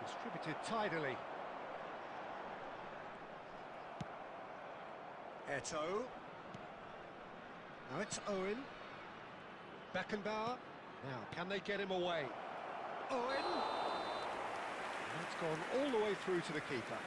Distributed tidily. Eto'o. Now it's Owen. Beckenbauer. Now, can they get him away? Owen! That's gone all the way through to the keeper.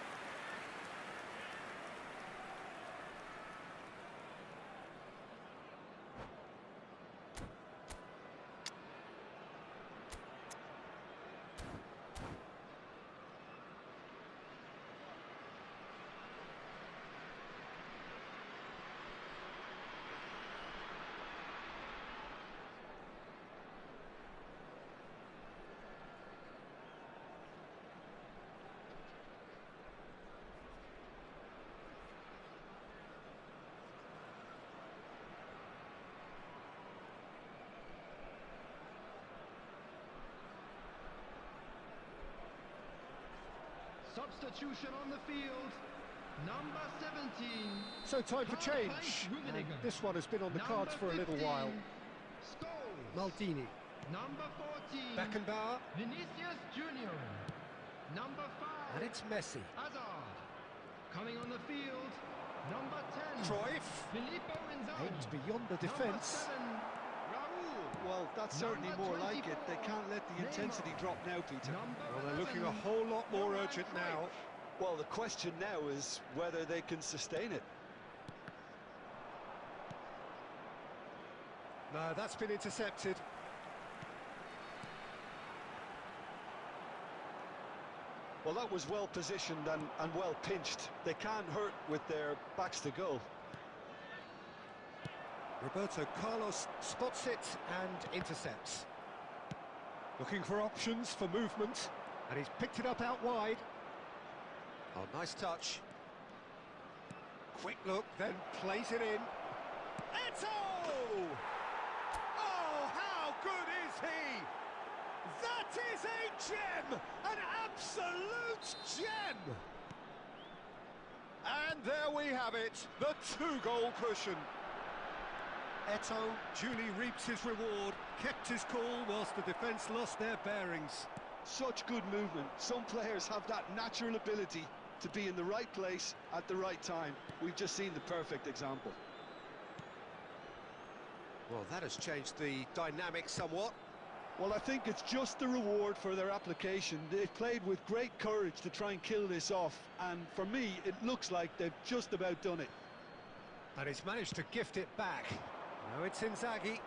Substitution on the field, number 17. So time for change. And this one has been on the cards for a little while. Scholes. Maldini. Number 14. Beckenbauer. Vinicius Junior. Number 5. And it's Messi. Hazard. Coming on the field, number 10. Cruyff. Filippo Inzaghi. Aimed beyond the defence. Number 7. Raul. Well, that's certainly Number more like it. They 24. can't let the intensity drop now, Peter. Well, they're looking a whole lot more urgent now. Well, the question now is whether they can sustain it. No, that's been intercepted. Well, that was well positioned and well pinched. They can't hurt with their backs to goal. Roberto Carlos spots it and intercepts. Looking for options for movement, and he's picked it up out wide. Oh, nice touch. Quick look, then plays it in. Eto'o! Oh, how good is he? That is a gem! An absolute gem! And there we have it, the two-goal cushion. Eto'o duly reaps his reward, kept his cool whilst the defence lost their bearings. Such good movement. Some players have that natural ability to be in the right place at the right time. We've just seen the perfect example. Well, that has changed the dynamic somewhat. Well, I think it's just the reward for their application. They've played with great courage to try and kill this off, and for me, it looks like they've just about done it. And he's managed to gift it back. Now it's Inzaghi.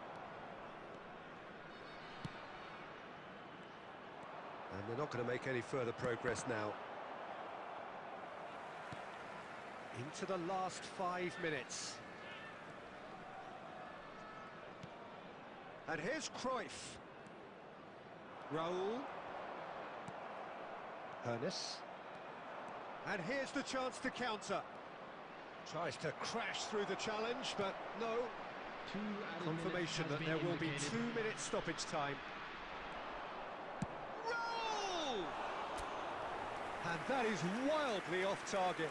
And they're not going to make any further progress now. Into the last 5 minutes. And here's Cruyff. Raul. Ernest. And here's the chance to counter. Tries to crash through the challenge, but no. Confirmation that there will be 2 minutes stoppage time. Roll! And that is wildly off target.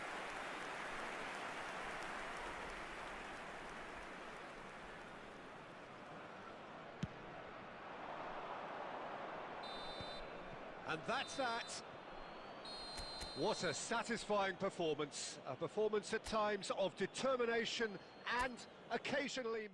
And that's that. What a satisfying performance. A performance at times of determination and occasionally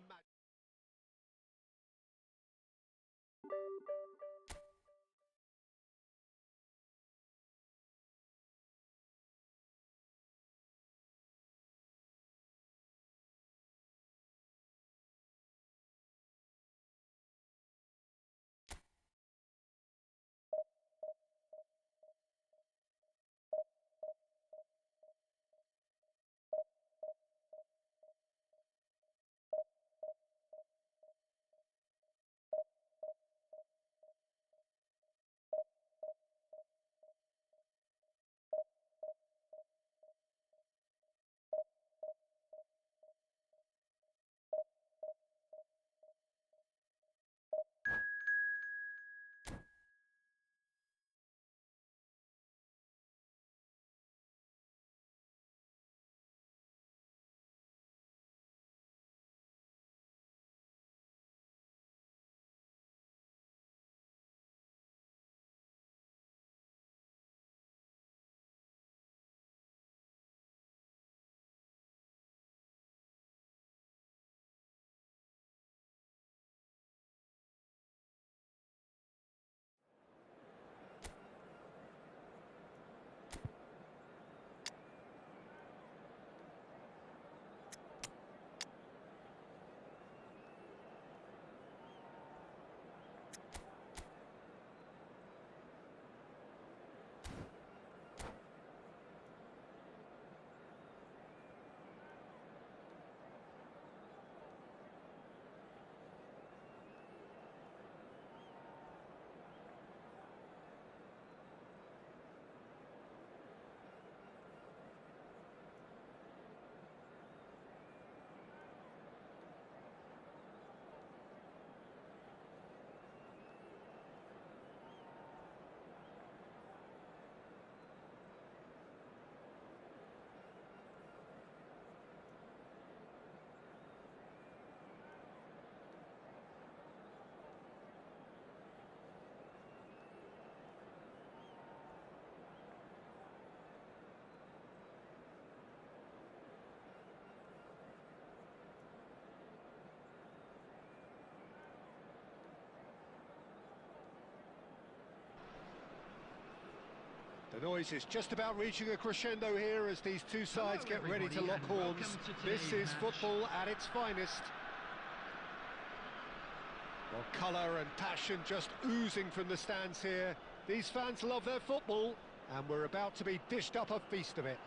The noise is just about reaching a crescendo here as these two sides get ready to lock horns. This is football at its finest. Well, colour and passion just oozing from the stands here. These fans love their football, and we're about to be dished up a feast of it.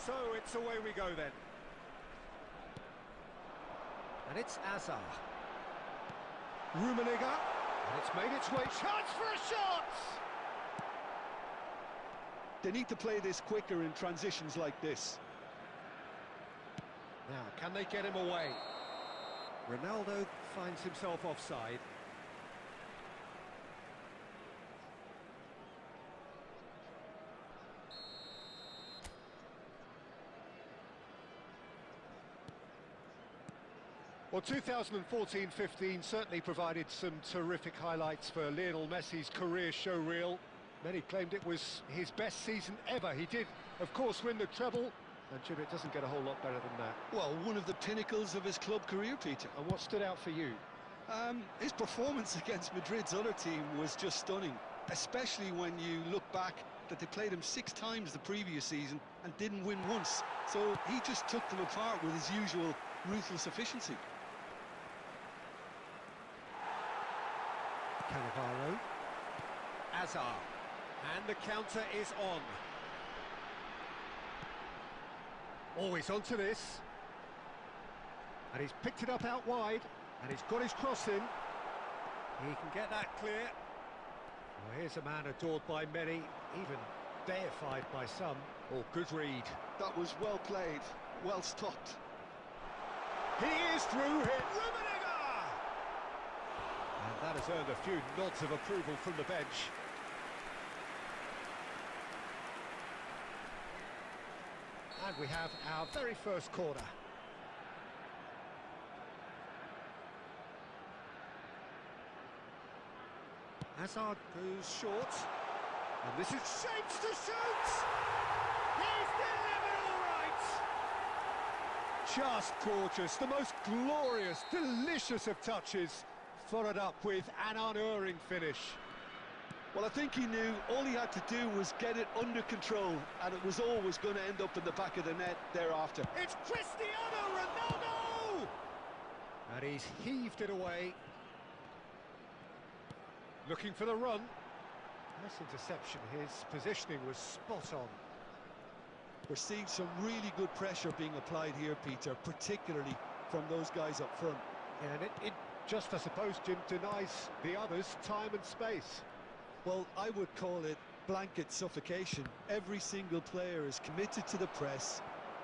So it's away we go then. And it's Azar. Rummenigge. And it's made its way. Chance for a shot! They need to play this quicker in transitions like this. Now, can they get him away? Ronaldo finds himself offside. Well, 2014-15 certainly provided some terrific highlights for Lionel Messi's career showreel. Many claimed it was his best season ever. He did, of course, win the treble, and Jim, it doesn't get a whole lot better than that. Well, one of the pinnacles of his club career, Peter. And what stood out for you? His performance against Madrid's other team was just stunning, especially when you look back that they played him 6 times the previous season and didn't win once. So he just took them apart with his usual ruthless efficiency. Cannavaro. Azar. And the counter is on. Always onto this. And he's picked it up out wide. And he's got his cross in. He can get that clear. Well, here's a man adored by many, even deified by some. Oh, good read. That was well played, well stopped. He is through here. Rummenigge! And that has earned a few nods of approval from the bench. And we have our very first corner. Hazard goes short. And this is shapes to shoot! He's delivered all right! Just gorgeous, the most glorious, delicious of touches, followed up with an unerring finish. Well, I think he knew all he had to do was get it under control, and it was always going to end up in the back of the net thereafter. It's Cristiano Ronaldo! And he's heaved it away. Looking for the run. Nice interception, his positioning was spot on. We're seeing some really good pressure being applied here, Peter, particularly from those guys up front. Yeah, and it just, I suppose, Jim, denies the others time and space. Well, I would call it blanket suffocation. Every single player is committed to the press,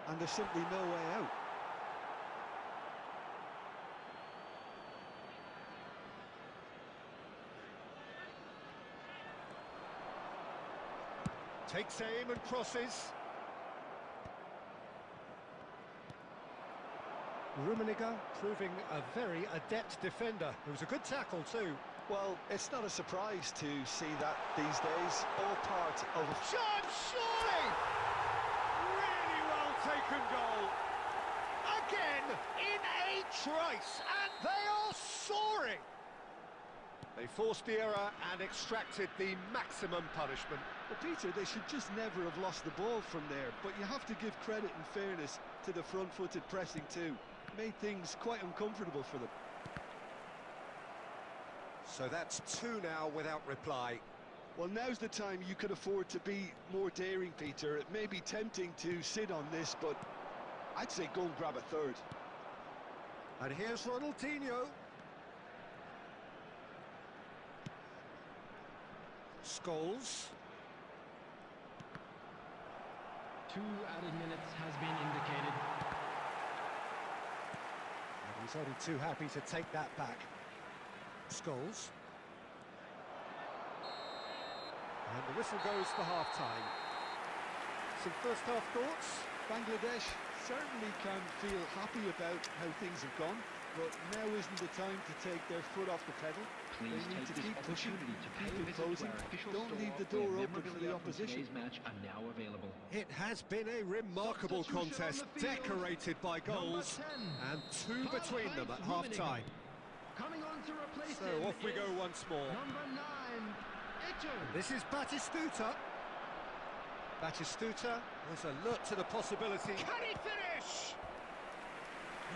and there's simply no way out. Takes aim and crosses. Rummenigge proving a very adept defender. It was a good tackle too. Well, it's not a surprise to see that these days, all part of a... Chance, surely! Really well taken goal. Again, in a trice, and they are soaring. They forced the error and extracted the maximum punishment. Well, Peter, they should just never have lost the ball from there, but you have to give credit and fairness to the front-footed pressing too. Made things quite uncomfortable for them. So that's 2 now without reply. Well, now's the time you could afford to be more daring, Peter. It may be tempting to sit on this, but I'd say go and grab a third. And here's Ronaldinho. Scholes. 2 added minutes has been indicated. And he's only too happy to take that back. Scholes. And the whistle goes for half-time. Some first-half thoughts? Bangladesh certainly can feel happy about how things have gone, but now isn't the time to take their foot off the pedal. Please they need take to this keep pushing, opportunity to pay keep a visit imposing. to our official Don't store, leave the where door open for the memorabilia from opposition. today's match are now available. It has been a remarkable contest, decorated by goals, and 2 between them at half-time. Coming on to replace So him off we go is once more. Number 9, Eto. This is Batistuta. Batistuta was alert to the possibility. Can he finish?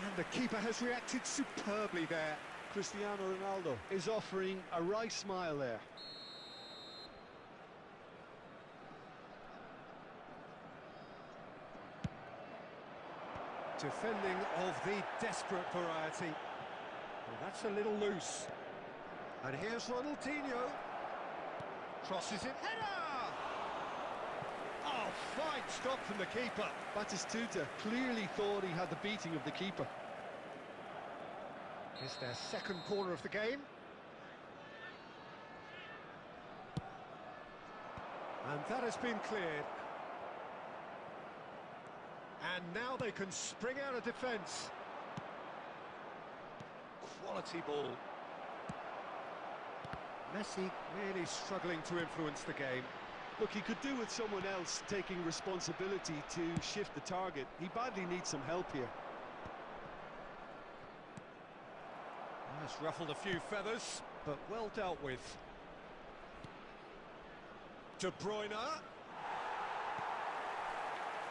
And the keeper has reacted superbly there. Cristiano Ronaldo is offering a right smile there. Defending of the desperate variety. Well, that's a little loose. And here's Ronaldinho. Crosses it. Header! Oh, fine stop from the keeper. Batistuta clearly thought he had the beating of the keeper. It's their second corner of the game. And that has been cleared. And now they can spring out of defence. Quality ball. Messi really struggling to influence the game. Look, he could do with someone else taking responsibility to shift the target. He badly needs some help here. That's ruffled a few feathers, but well dealt with. De Bruyne.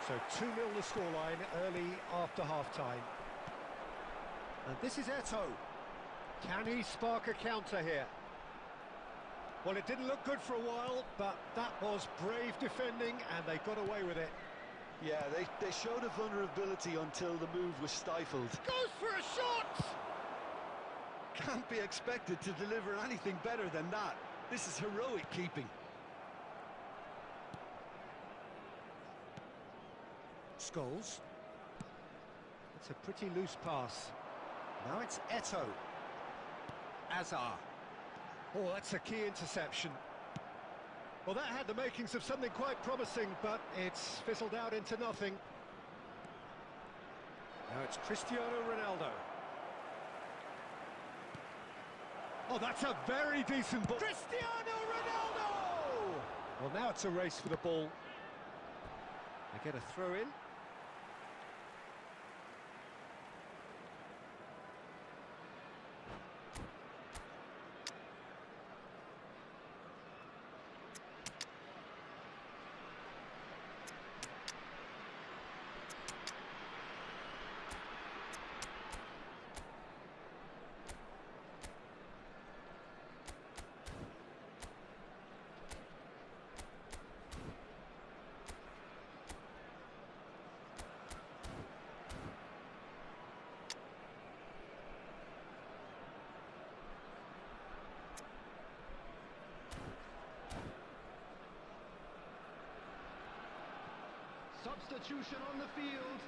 So 2-0 the scoreline early after half-time. And this is Eto. Can he spark a counter here? Well, it didn't look good for a while, but that was brave defending, and they got away with it. Yeah, they showed a vulnerability until the move was stifled. Goes for a shot! Can't be expected to deliver anything better than that. This is heroic keeping. Scholes. It's a pretty loose pass. Now it's Eto. Azar. Oh, that's a key interception. Well, that had the makings of something quite promising, but it's fizzled out into nothing. Now it's Cristiano Ronaldo. Oh, that's a very decent ball. Cristiano Ronaldo! Well, now it's a race for the ball. They get a throw in. Substitution on the field.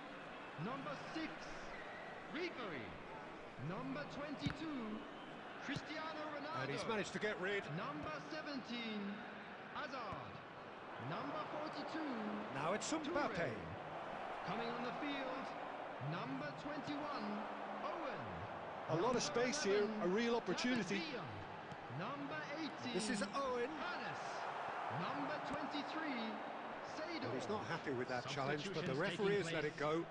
Number 6, Ribery. Number 22, Cristiano Ronaldo. And he's managed to get rid. Number 17, Hazard. Number 42, Now it's Mbappe. Toure. Coming on the field, number 21, Owen. A lot of space here, a real opportunity. Number 18, This is Owen. Hannes. Number 23, Sado. Well, he's not happy with that challenge, but the Substitutions referee has taking let it place. go.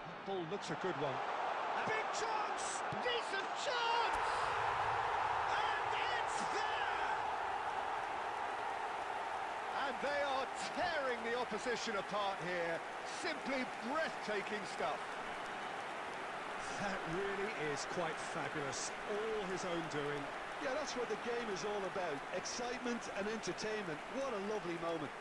That ball looks a good one. A big chance! Decent chance! They are tearing the opposition apart here. Simply breathtaking stuff. That really is quite fabulous. All his own doing. Yeah, that's what the game is all about. Excitement and entertainment. What a lovely moment.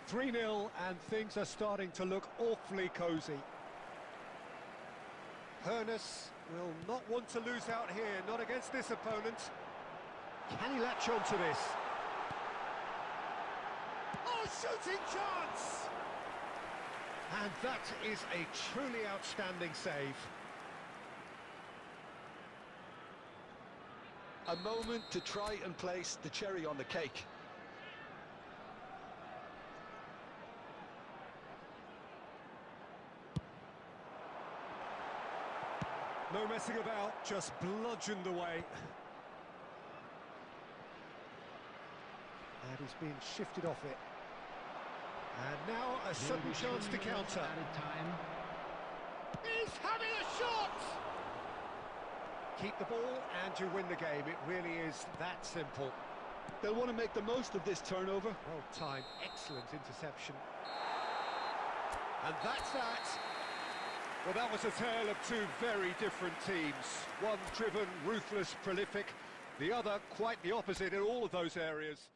"3-0 and things are starting to look awfully cosy. Hoeneß will not want to lose out here, not against this opponent. Can he latch on to this? Oh, shooting chance! And that is a truly outstanding save. A moment to try and place the cherry on the cake. No messing about, just bludgeoned away. And he's being shifted off it. And now a sudden chance to counter. He's having a shot! Keep the ball and you win the game. It really is that simple. They'll want to make the most of this turnover. Well timed, excellent interception. And that's that. Well, that was a tale of two very different teams. One driven, ruthless, prolific. The other quite the opposite in all of those areas.